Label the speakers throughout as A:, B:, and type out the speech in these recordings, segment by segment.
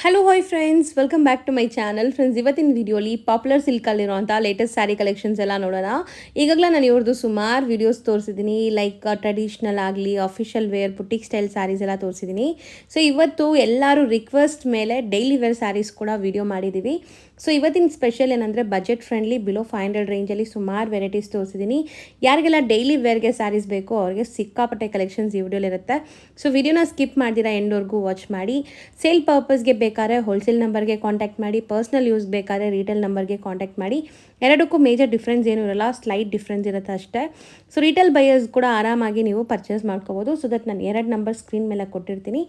A: Hello hi friends, welcome back to my channel. Friends, ಇವತ್ತಿನ ವಿಡಿಯೋಲಿ popular ಸಿಲ್ಕಲ್ಲಿರುವಂಥ latest sari collections ಎಲ್ಲ ನೋಡೋಣ. ಈಗಾಗಲೇ ನಾನು ಇವ್ರದ್ದು ಸುಮಾರು ವೀಡಿಯೋಸ್ ತೋರಿಸಿದ್ದೀನಿ, ಲೈಕ್ ಟ್ರೆಡಿಷ್ನಲ್ ಆಗಲಿ, official wear, boutique style saris ಎಲ್ಲ ತೋರಿಸಿದ್ದೀನಿ. ಸೊ ಇವತ್ತು ಎಲ್ಲರೂ ರಿಕ್ವೆಸ್ಟ್ ಮೇಲೆ ಡೈಲಿ ವೇರ್ ಸ್ಯಾರೀಸ್ ಕೂಡ ವಿಡಿಯೋ ಮಾಡಿದ್ದೀವಿ. ಸೊ ಇವತ್ತಿನ ಸ್ಪೆಷಲ್ ಏನಂದರೆ ಬಜೆಟ್ ಫ್ರೆಂಡ್ಲಿ ಬಿಲೋ 500 ರೇಂಜಲ್ಲಿ ಸುಮಾರು ವೆರೈಟೀಸ್ ತೋರಿಸಿದ್ದೀನಿ. ಯಾರಿಗೆಲ್ಲ ಡೈಲಿ ವೇರ್ಗೆ ಸ್ಯಾರೀಸ್ ಬೇಕೋ ಅವ್ರಿಗೆ ಸಿಕ್ಕಾಪಟ್ಟೆ ಕಲೆಕ್ಷನ್ಸ್ ಈ ವಿಡಿಯೋಲಿ ಇರುತ್ತೆ. ಸೊ ವಿಡಿಯೋನ ಸ್ಕಿಪ್ ಮಾಡ್ದಿರಾ ಎಂಡ್ವರೆಗೂ ವಾಚ್ ಮಾಡಿ. ಸೇಲ್ ಪರ್ಪಸ್ಗೆ ಬೇಕಾದ್ರೆ ಹೋಲ್ಸೇಲ್ ನಂಬರ್ಗೆ ಕಾಂಟ್ಯಾಕ್ಟ್ ಮಾಡಿ, ಪರ್ಸ್ನಲ್ ಯೂಸ್ ಬೇಕಾದ್ರೆ ರೀಟೇಲ್ ನಂಬರ್ಗೆ ಕಾಂಟ್ಯಾಕ್ಟ್ ಮಾಡಿ. ಎರಡಕ್ಕೂ ಮೇಜರ್ ಡಿಫ್ರೆನ್ಸ್ ಏನೂ ಇರಲ್ಲ, ಸ್ಲೈಟ್ ಡಿಫ್ರೆನ್ಸ್ ಇರುತ್ತೆ ಅಷ್ಟೇ. ಸೊ ರೀಟೇಲ್ ಬೈಯರ್ಸ್ ಕೂಡ ಆರಾಮಾಗಿ ನೀವು ಪರ್ಚೇಸ್ ಮಾಡ್ಕೋಬೋದು. ಸೊ ದಟ್ ನಾನು 2 ನಂಬರ್ ಸ್ಕ್ರೀನ್ ಮೇಲೆ ಕೊಟ್ಟಿರ್ತೀನಿ.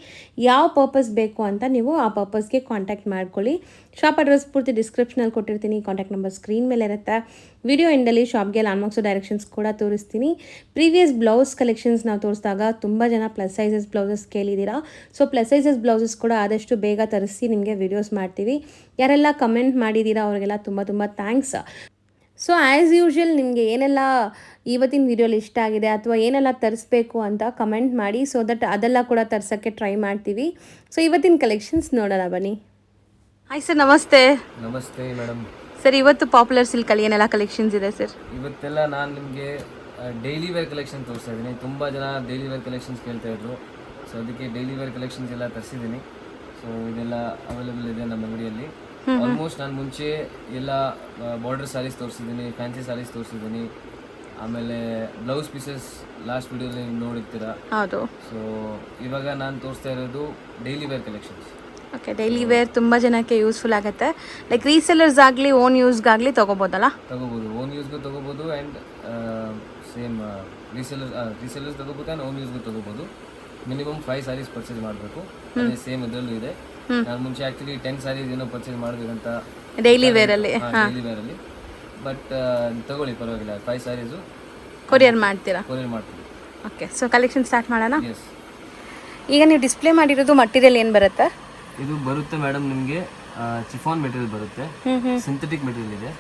A: ಯಾವ ಪರ್ಪಸ್ ಬೇಕು ಅಂತ ನೀವು ಆ ಪರ್ಪಸ್ಗೆ ಕಾಂಟ್ಯಾಕ್ಟ್ ಮಾಡ್ಕೊಳ್ಳಿ. ಶಾಪ್ ಅಡ್ರೆಸ್ ಪೂರ್ತಿ ಡಿಸ್ಕ್ರಿಪ್ಷನಲ್ಲಿ ಕೊಟ್ಟಿರ್ತೀನಿ, ಕಾಂಟ್ಯಾಕ್ಟ್ ನಂಬರ್ ಸ್ಕ್ರೀನ್ ಮೇಲೆ ಇರುತ್ತೆ. ವಿಡಿಯೋ ಎಂಡಲ್ಲಿ ಶಾಪ್ಗೆ ಲ್ಯಾಂಡ್ಮಾರ್ಕ್ಸು ಡೈರೆಕ್ಷನ್ಸ್ ಕೂಡ ತೋರಿಸ್ತೀನಿ. ಪ್ರೀವಿಯಸ್ ಬ್ಲೌಸ್ ಕಲೆಕ್ಷನ್ಸ್ ನಾವು ತೋರಿಸಿದಾಗ ತುಂಬ ಜನ ಪ್ಲಸ್ ಸೈಜಸ್ ಬ್ಲೌಸಸ್ ಕೇಳಿದ್ದೀರಾ. ಸೊ ಪ್ಲಸ್ ಸೈಜಸ್ ಬ್ಲೌಸಸ್ ಕೂಡ ಆದಷ್ಟು ಬೇಗ ತರಿಸಿ ನಿಮಗೆ ವಿಡಿಯೋಸ್ ಮಾಡ್ತೀವಿ. ಯಾರೆಲ್ಲ ಕಮೆಂಟ್ ಮಾಡಿದ್ದೀರಾ ಅವರಿಗೆಲ್ಲ ತುಂಬ ತುಂಬ ಥ್ಯಾಂಕ್ಸ್. ಸೊ ಆ್ಯಸ್ ಯೂಶ್ವಲ್ ನಿಮಗೆ ಏನೆಲ್ಲ ಇವತ್ತಿನ ವಿಡಿಯೋಲಿ ಇಷ್ಟ ಆಗಿದೆ ಅಥವಾ ಏನೆಲ್ಲ ತರಿಸ್ಬೇಕು ಅಂತ ಕಮೆಂಟ್ ಮಾಡಿ. ಸೊ ದಟ್ ಅದೆಲ್ಲ ಕೂಡ ತರ್ಸೋಕ್ಕೆ ಟ್ರೈ ಮಾಡ್ತೀವಿ. ಸೊ ಇವತ್ತಿನ ಕಲೆಕ್ಷನ್ಸ್ ನೋಡೋಣ ಬನ್ನಿ. ಹಾಯ್ ಸರ್, ನಮಸ್ತೆ.
B: ನಮಸ್ತೆ ಮೇಡಮ್.
A: ಸರ್, ಇವತ್ತು ಪಾಪ್ಯುಲರ್ ಸಿಲ್ಕಲ್ಲಿ ಏನೆಲ್ಲ ಕಲೆಕ್ಷನ್ಸ್ ಇದೆ ಸರ್?
B: ಇವತ್ತೆಲ್ಲ ನಾನು ನಿಮಗೆ ಡೈಲಿ ವೇರ್ ಕಲೆಕ್ಷನ್ ತೋರಿಸ್ತಾ ಇದ್ದೀನಿ. ತುಂಬ ಜನ ಡೈಲಿ ವೇರ್ ಕಲೆಕ್ಷನ್ಸ್ ಕೇಳ್ತಾ ಇದ್ರು. ಸೊ ಅದಕ್ಕೆ ಡೈಲಿ ವೇರ್ ಕಲೆಕ್ಷನ್ಸ್ ಎಲ್ಲ ತರಿಸಿದ್ದೀನಿ. ಸೊ ಇದೆಲ್ಲ ಅವೈಲೇಬಲ್ ಇದೆ ನಮ್ಮ ಅಂಗಡಿಯಲ್ಲಿ. ಆಲ್ಮೋಸ್ಟ್ ನಾನು ಮುಂಚೆ ಎಲ್ಲ ಬಾರ್ಡರ್ ಸ್ಯಾರೀಸ್ ತೋರಿಸಿದ್ದೀನಿ, ಫ್ಯಾನ್ಸಿ ಸ್ಯಾರೀಸ್ ತೋರಿಸಿದ್ದೀನಿ. ಆಮೇಲೆ ಬ್ಲೌಸ್ ಪೀಸಸ್ ಲಾಸ್ಟ್ ವಿಡಿಯೋಲಿ ನೀವು ನೋಡಿರ್ತೀರಾ.
A: ಹೌದು.
B: ಸೊ ಇವಾಗ ನಾನು ತೋರಿಸ್ತಾ ಇರೋದು daily wear collections.
A: Okay, daily wear ತುಂಬ ಜನಕ್ಕೆ ಯೂಸ್ಫುಲ್ ಆಗುತ್ತೆ. ಲೈಕ್ ರೀಸೆಲ್ಲರ್ಸ್ ಆಗಲಿ ಓನ್ ಯೂಸ್ಗಾಗಲಿ ತೊಗೋಬೋದಲ್ಲ?
B: ತೊಗೋಬೋದು, ಓನ್ ಯೂಸ್ಗೂ ತೊಗೋಬೋದು ಆ್ಯಂಡ್ ಸೇಮ್ ರೀಸೆಲ್ಲರ್ಸ್ ತೊಗೋಬೋದು ಆ್ಯಂಡ್ ಓನ್ ಯೂಸ್ಗೂ ತೊಗೋಬೋದು. ಮಿನಿಮಮ್ 5 ಸ್ಯಾರೀಸ್ ಪರ್ಚೇಸ್ ಮಾಡಬೇಕು. ಅದೇ ಸೇಮ್ ಇದರಲ್ಲೂ ಇದೆ. ನಾನು ಮುಂಚೆ ಆ್ಯಕ್ಚುಲಿ 10 ಸ್ಯಾರೀಸ್ ಏನೋ ಪರ್ಚೇಸ್ ಮಾಡಬೇಕಂತ
A: ಡೈಲಿ ವೇರಲ್ಲಿ.
B: ಡೈಲಿ ವೇರಲ್ಲಿ ಬಟ್ ತಗೊಳ್ಳಿ, ಪರವಾಗಿಲ್ಲ. 5 ಸ್ಯಾರೀಸು
A: ಕೊರಿಯರ್ ಮಾಡ್ತೀರಾ?
B: ಕೊರಿಯರ್ ಮಾಡ್ತೀವಿ.
A: ಓಕೆ, ಸೊ ಕಲೆಕ್ಷನ್ ಸ್ಟಾರ್ಟ್ ಮಾಡೋಣ.
B: ಎಸ್.
A: ಈಗ ನೀವು ಡಿಸ್ಪ್ಲೇ ಮಾಡಿರೋದು ಮಟೀರಿಯಲ್ ಏನು ಬರುತ್ತೆ?
B: ಇದು ಬರುತ್ತೆ ಮೇಡಮ್ ನಿಮಗೆ ಚಿಫಾನ್ ಮೆಟೀರಿಯಲ್ ಬರುತ್ತೆ, ಸಿಂಥೆಟಿಕ್ ಮೆಟೀರಿಯಲ್ ಇದೆ.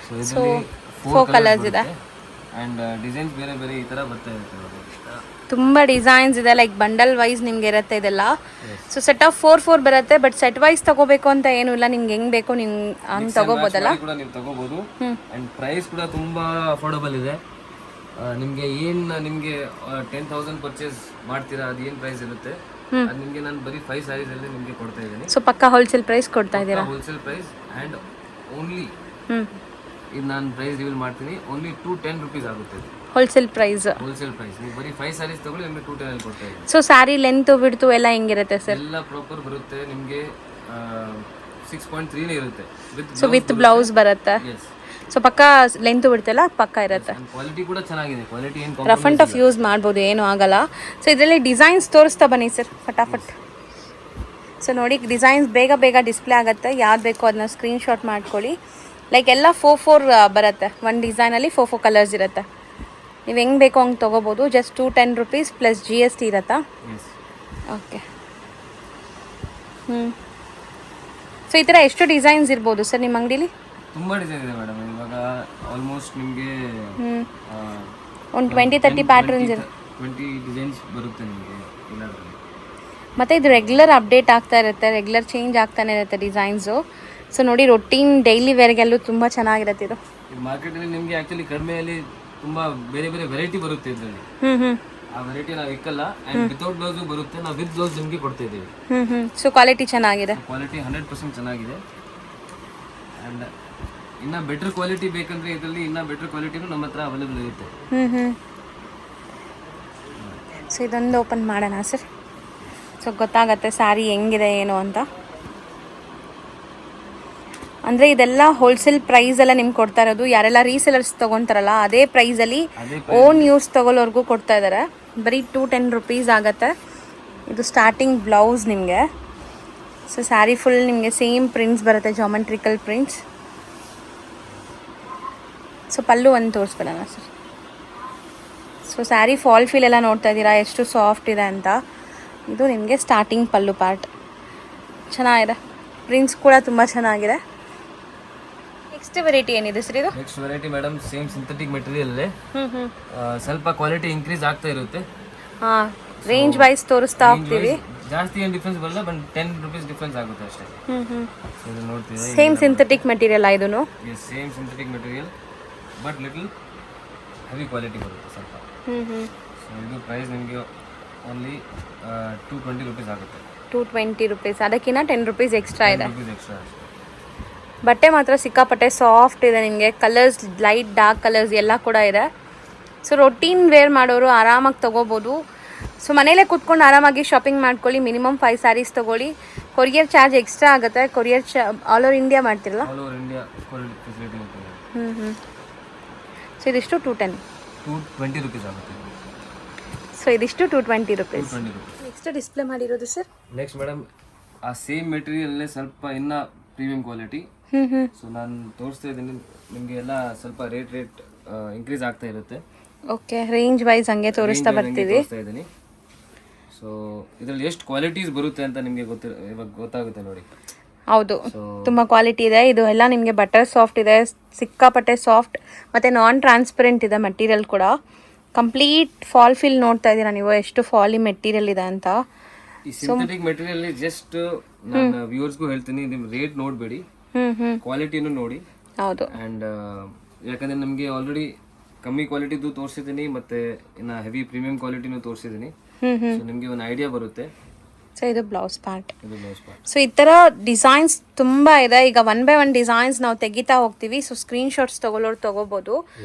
B: ಸೊ ಇದರಲ್ಲಿ 4 ಕಲರ್ಸ್ ಇದೆ ಆ್ಯಂಡ್ ಡಿಸೈನ್ಸ್ ಬೇರೆ ಬೇರೆ ಈ ಥರ ಬರ್ತಾ ಇರುತ್ತೆ.
A: ತುಂಬ ಡಿಸೈನ್ಸ್ ಇದೆ, ಲೈಕ್ ಬಂಡಲ್ ವೈಸ್ ನಿಮ್ಗೆ ಇರುತ್ತೆ ಇದೆಲ್ಲ. ಸೊ ಸೆಟ್ ಆಫ್ 4 ಬರುತ್ತೆ, ಬಟ್ ಸೆಟ್ ವೈಸ್ ತಗೋಬೇಕು ಅಂತ ಏನೂ ಇಲ್ಲ. ನಿಮ್ಗೆ ಹೆಂಗ್ ಬೇಕೋ ನೀವು ಹಂಗೆ ತಗೋಬೋದಲ್ಲ?
B: ಕೂಡ ನೀವು ತಗೋಬೋದು. ಆ್ಯಂಡ್ ಪ್ರೈಸ್ ಕೂಡ ತುಂಬ ಅಫೋರ್ಡಬಲ್ ಇದೆ. ನಿಮಗೆ ಏನು ನಿಮಗೆ 10,000 ಪರ್ಚೇಸ್ ಮಾಡ್ತೀರಾ, ಅದು ಏನು ಪ್ರೈಸ್ ಇರುತ್ತೆ ಅದು ನಿಮಗೆ ನಾನು ಬರೀ 5 ಸ್ಯಾರೀಸ್ ಅಲ್ಲಿ ನಿಮಗೆ ಕೊಡ್ತಾ ಇದ್ದೀನಿ.
A: ಸೊ ಪಕ್ಕ ಹೋಲ್ಸೇಲ್ ಪ್ರೈಸ್ ಕೊಡ್ತಾ ಇದ್ದೀರಾ?
B: ಹೋಲ್ಸೇಲ್ ಪ್ರೈಸ್ ಆ್ಯಂಡ್ ಓನ್ಲಿ ಇದು ನಾನು ಪ್ರೈಸ್ ರಿವೀಲ್ ಮಾಡ್ತೀನಿ. ಓನ್ಲಿ 210 rupees ಆಗುತ್ತೆ
A: ಹೋಲ್ಸೇಲ್ ಪ್ರೈಸ್.
B: ಹೋಲ್ಸೇಲ್ ಪ್ರೈಸ್ ನೀವು ಬರೀ 5 ಸ್ಯಾರೀಸ್ ತಗೊಳ್ಳಿ, ನಿಮಗೆ 210 ಅಲ್ಲಿ ಕೊಡ್ತಾ ಇದ್ದೀನಿ.
A: ಸೊ ಸ್ಯಾರಿ ಲೆಂತ್ ಬಿಡ್ತು ಎಲ್ಲ ಹೆಂಗಿರುತ್ತೆ ಸರ್?
B: ಎಲ್ಲ ಪ್ರಾಪರ್ ಬರುತ್ತೆ ನಿಮಗೆ. 6.3 ಇರುತ್ತೆ
A: ವಿತ್ ಬ್ಲೌಸ್ ಬರುತ್ತೆ.
B: ಎಸ್.
A: ಸೊ ಪಕ್ಕ ಲೆಂತ್ ಬಿಡ್ತಲ್ಲ ಪಕ್ಕ ಇರುತ್ತೆ.
B: ಕ್ವಾಲಿಟಿ ಕೂಡ ಚೆನ್ನಾಗಿದೆ. ಕ್ವಾಲಿಟಿ ಏನು
A: ರಫ್ ಅಂಡ್ ಟಫ್ ಯೂಸ್ ಮಾಡ್ಬೋದು, ಏನೂ ಆಗಲ್ಲ. ಸೊ ಇದರಲ್ಲಿ ಡಿಸೈನ್ಸ್ ತೋರಿಸ್ತಾ ಬನ್ನಿ ಸರ್ ಫಟಾಫಟ್. ಸೊ ನೋಡಿ, ಡಿಸೈನ್ಸ್ ಬೇಗ ಬೇಗ ಡಿಸ್ಪ್ಲೇ ಆಗುತ್ತೆ. ಯಾವ್ದು ಬೇಕೋ ಅದನ್ನ ಸ್ಕ್ರೀನ್ಶಾಟ್ ಮಾಡ್ಕೊಳ್ಳಿ. ಲೈಕ್ ಎಲ್ಲ 4 ಬರುತ್ತೆ. ಒಂದು ಡಿಸೈನಲ್ಲಿ 4 ಕಲರ್ಸ್ ಇರುತ್ತೆ. ನೀವು ಹೆಂಗೆ ಬೇಕೋ ಹಂಗೆ ತೊಗೋಬೋದು. ಜಸ್ಟ್ 210 rupees ಪ್ಲಸ್ GST ಇರುತ್ತಾ? ಓಕೆ. ಸೊ ಈ ಥರ ಎಷ್ಟು ಡಿಸೈನ್ಸ್ ಇರ್ಬೋದು ಸರ್ ನಿಮ್ಮ ಅಂಗಡೀಲಿ?
B: ತುಂಬ ಡಿಸೈನ್ ಇದೆ ಮೇಡಮ್. ಇವಾಗ ಆಲ್ಮೋಸ್ಟ್ ನಿಮಗೆ
A: ಒಂದು 20-30 ಪ್ಯಾಟರ್ನ್ಸ್ ಇದೆ.
B: 20 ಡಿಸೈನ್ಸ್ ಬರುತ್ತೆ ನಿಮಗೆ ಎಲ್ಲದರಲ್ಲಿ.
A: ಮತ್ತು ಇದು ರೆಗ್ಯುಲರ್ ಅಪ್ಡೇಟ್ ಆಗ್ತಾ ಇರುತ್ತೆ, ರೆಗ್ಯುಲರ್ ಚೇಂಜ್ ಆಗ್ತಾನೆ ಇರುತ್ತೆ ಡಿಸೈನ್ಸು. ಸೊ ನೋಡಿ, ರೊಟೀನ್ ಡೈಲಿ ವೇರ್ಗೆಲ್ಲೂ ತುಂಬ ಚೆನ್ನಾಗಿರುತ್ತೆ ಇದು.
B: ಮಾರ್ಕೆಟಲ್ಲಿ ನಿಮಗೆ ಆ್ಯಕ್ಚುಲಿ ಕಡಿಮೆಯಲ್ಲಿ ತುಂಬ ಬೇರೆ ಬೇರೆ ವೆರೈಟಿ ಬರುತ್ತೆ ಇದರಲ್ಲಿ. ಆ ವೆರೈಟಿ ನಾವು ಇಕ್ಕಲ್ಲ. ಆ್ಯಂಡ್ ವಿತೌಟ್ ಬ್ಲೌಸು ಬರುತ್ತೆ, ನಾವು ವಿತ್ ಬ್ಲೌಸ್ ನಿಮಗೆ ಕೊಡ್ತಾ ಇದ್ದೀವಿ.
A: ಸೊ ಕ್ವಾಲಿಟಿ ಚೆನ್ನಾಗಿದೆ.
B: ಕ್ವಾಲಿಟಿ 100% ಚೆನ್ನಾಗಿದೆ. ಆ್ಯಂಡ್ ಇನ್ನು ಬೆಟರ್ ಕ್ವಾಲಿಟಿ ಬೇಕಂದ್ರೆ ಇದರಲ್ಲಿ ಇನ್ನೂ ಬೆಟರ್ ಕ್ವಾಲಿಟಿನೂ ನಮ್ಮ ಹತ್ರ ಅವೈಲೇಬಲ್ ಇರುತ್ತೆ.
A: ಸೊ ಇದೊಂದು ಓಪನ್ ಮಾಡೋಣ ಸರ್. ಸೊ ಗೊತ್ತಾಗತ್ತೆ ಸ್ಯಾರಿ ಹೆಂಗಿದೆ ಏನು ಅಂತ. ಅಂದರೆ ಇದೆಲ್ಲ ಹೋಲ್ಸೇಲ್ ಪ್ರೈಸ್ ಎಲ್ಲ ನಿಮ್ಗೆ ಕೊಡ್ತಾ ಇರೋದು. ಯಾರೆಲ್ಲ ರೀಸೆಲರ್ಸ್ ತೊಗೊತಾರಲ್ಲ ಅದೇ ಪ್ರೈಸಲ್ಲಿ ಓನ್ ಯೂಸ್ ತೊಗೊಳ್ಳೋರ್ಗೂ ಕೊಡ್ತಾ ಇದ್ದಾರೆ. ಬರೀ 210 rupees ಆಗುತ್ತೆ. ಇದು ಸ್ಟಾರ್ಟಿಂಗ್ ಬ್ಲೌಸ್ ನಿಮಗೆ. ಸೊ ಸ್ಯಾರಿ ಫುಲ್ ನಿಮಗೆ ಸೇಮ್ ಪ್ರಿಂಟ್ಸ್ ಬರುತ್ತೆ, ಜಾಮೆಟ್ರಿಕಲ್ ಪ್ರಿಂಟ್ಸ್. ಸೊ ಪಲ್ಲು ಒಂದು ತೋರಿಸ್ಬಿಡೋಣ sir. So sari fall feel ಎಲ್ಲ ನೋಡ್ತಾ ಇದ್ದೀರಾ ಎಷ್ಟು ಸಾಫ್ಟ್ ಇದೆ ಅಂತ. ಇದು ನಿಮಗೆ ಸ್ಟಾರ್ಟಿಂಗ್ ಪಲ್ಲು ಪಾರ್ಟ್. ಚೆನ್ನಾಗಿದೆ, ಪ್ರಿಂಟ್ಸ್ ಕೂಡ ತುಂಬ ಚೆನ್ನಾಗಿದೆ. ನೆಕ್ಸ್ಟ್ ವೆರೈಟಿ ಏನಿದೆ ಸರ್ ಇದು?
B: Next variety madam same synthetic material. ಸ್ವಲ್ಪ ಕ್ವಾಲಿಟಿ ಇನ್ಕ್ರೀಸ್ ಆಗ್ತಾ ಇರುತ್ತೆ.
A: ರೇಂಜ್ ವೈಸ್ ತೋರಿಸ್ತಾ ಹೋಗ್ತೀವಿ.
B: ಜಾಸ್ತಿ ಏನು ಡಿಫ್ರೆನ್ಸ್ ಬರಲ್ಲ, ಬಟ್ 10 rupees ಡಿಫ್ರೆನ್ಸ್ ಆಗುತ್ತೆ ಅಷ್ಟೇ. ಸೊ ಇದು ನೋಡ್ತೀರಾ,
A: ಸೇಮ್ ಸಿಂಥೆಟಿಕ್ ಮೆಟೀರಿಯಲ್ ಇದೂ.
B: Same synthetic material but little heavy quality ಬರುತ್ತೆ ಸ್ವಲ್ಪ. ಸೊ ಇದು ಪ್ರೈಸ್ ನಿಮಗೆ ಓನ್ಲಿ 220 rupees ಆಗುತ್ತೆ.
A: 220 rupees, ಅದಕ್ಕಿಂತ 10 rupees ಎಕ್ಸ್ಟ್ರಾ ಇದೆ.
B: ಎಕ್ಸ್ಟ್ರಾ.
A: ಬಟ್ಟೆ ಮಾತ್ರ ಸಿಕ್ಕಾಪಟ್ಟೆ ಸಾಫ್ಟ್ ಇದೆ, ನಿಮಗೆ ಕಲರ್ಸ್ ಲೈಟ್ ಡಾರ್ಕ್ ಕಲರ್ಸ್ ಎಲ್ಲ ಕೂಡ ಇದೆ. ಸೊ ರೊಟೀನ್ ವೇರ್ ಮಾಡೋರು ಆರಾಮಾಗಿ ತೊಗೋಬೋದು. ಸೊ ಮನೇಲೇ ಕೂತ್ಕೊಂಡು ಆರಾಮಾಗಿ ಶಾಪಿಂಗ್ ಮಾಡ್ಕೊಳ್ಳಿ. ಮಿನಿಮಮ್ 5 sarees ತೊಗೊಳ್ಳಿ. ಕೊರಿಯರ್ ಚಾರ್ಜ್ ಎಕ್ಸ್ಟ್ರಾ ಆಗುತ್ತೆ. ಕೊರಿಯರ್ ಆಲ್ ಓವರ್ ಇಂಡಿಯಾ ಮಾಡ್ತಿರಲ್ಲ?
B: All over India courier facility ಇರುತ್ತೆ.
A: ಸೊ ಇದಿಷ್ಟು
B: 220 rupees ಆಗುತ್ತೆ.
A: ಸೊ ಇದಿಷ್ಟು 220 rupees.
B: 220 rupees.
A: ನೆಕ್ಸ್ಟ್ ಡಿಸ್ಪ್ಲೇ ಮಾಡಿರೋದು ಸರ್.
B: ನೆಕ್ಸ್ಟ್ ಮೇಡಮ್, ಆ ಸೇಮ್ ಮೆಟೀರಿಯಲ್ಲೇ ಸ್ವಲ್ಪ ಇನ್ನ ಪ್ರೀಮಿಯಂ ಕ್ವಾಲಿಟಿ. ಸೊ ನಾನು ತೋರಿಸ್ತಾ ಇದ್ದೀನಿ ನಿಮಗೆ, ಎಲ್ಲ ಸ್ವಲ್ಪ ರೇಟ್ ಇನ್ಕ್ರೀಸ್ ಆಗ್ತಾ ಇರುತ್ತೆ.
A: ಓಕೆ, ರೇಂಜ್ ವೈಸ್ ಹಂಗೆ ತೋರಿಸ್ತಾ ಬರ್ತೀವಿ.
B: ಇದ್ದೀನಿ. ಸೊ ಇದರಲ್ಲಿ ಎಷ್ಟು ಕ್ವಾಲಿಟೀಸ್ ಬರುತ್ತೆ ಅಂತ ನಿಮಗೆ ಇವಾಗ ಗೊತ್ತಾಗುತ್ತೆ ನೋಡಿ.
A: ಹೌದು, ತುಂಬ ಕ್ವಾಲಿಟಿ ಇದೆ. ಇದು ಎಲ್ಲ ನಿಮಗೆ ಬಟರ್ ಸಾಫ್ಟ್ ಇದೆ, ಸಿಕ್ಕಾಪಟ್ಟೆ ಸಾಫ್ಟ್ ಮತ್ತು ನಾನ್ ಟ್ರಾನ್ಸ್ಪರೆಂಟ್ ಇದೆ ಮೆಟೀರಿಯಲ್ ಕೂಡ. ಕಂಪ್ಲೀಟ್ ಫಾಲ್ ಫಿಲ್ ನೋಡ್ತಾ ಇದ್ದೀರಾ ನೀವು, ಎಷ್ಟು ಫಾಲಿ ಮೆಟೀರಿಯಲ್ ಇದೆ ಅಂತ.
B: ಈ ಸಿಂಥೆಟಿಕ್ ಮೆಟೀರಿಯಲ್ ಜಸ್ಟ್ ನಾನು ವ್ಯೂವರ್ಸ್ಗೂ ಹೇಳ್ತೀನಿ, ನಿಮ್ ರೇಟ್ ನೋಡಬೇಡಿ, ಕ್ವಾಲಿಟಿನೂ ನೋಡಿ.
A: ಹೌದು.
B: ಅಂಡ್ ಯಾಕಂದ್ರೆ ನಮಗೆ ಆಲ್ರೆಡಿ ಕಮ್ಮಿ ಕ್ವಾಲಿಟಿದು ತೋರಿಸಿದ್ದೀನಿ, ಮತ್ತೆ ಇನ್ನ ಹೆವಿ ಪ್ರೀಮಿಯಂ ಕ್ವಾಲಿಟಿನೂ ತೋರಿಸಿದ್ದೀನಿ. ಸೊ ನಿಮಗೆ ಒಂದು ಐಡಿಯಾ ಬರುತ್ತೆ.
A: ಸೊ ಇದು ಬ್ಲೌಸ್ ಪಾರ್ಟ್.
B: ಇದು ಬ್ಲೌಸ್ ಪಾರ್ಟ್.
A: ಸೊ ಈ ಥರ ಡಿಸೈನ್ಸ್ ತುಂಬ ಇದೆ. ಈಗ 1 by 1 ಡಿಸೈನ್ಸ್ ನಾವು ತೆಗಿತಾ ಹೋಗ್ತೀವಿ. ಸೊ ಸ್ಕ್ರೀನ್ಶಾಟ್ಸ್ ತೊಗೋಬೋದು.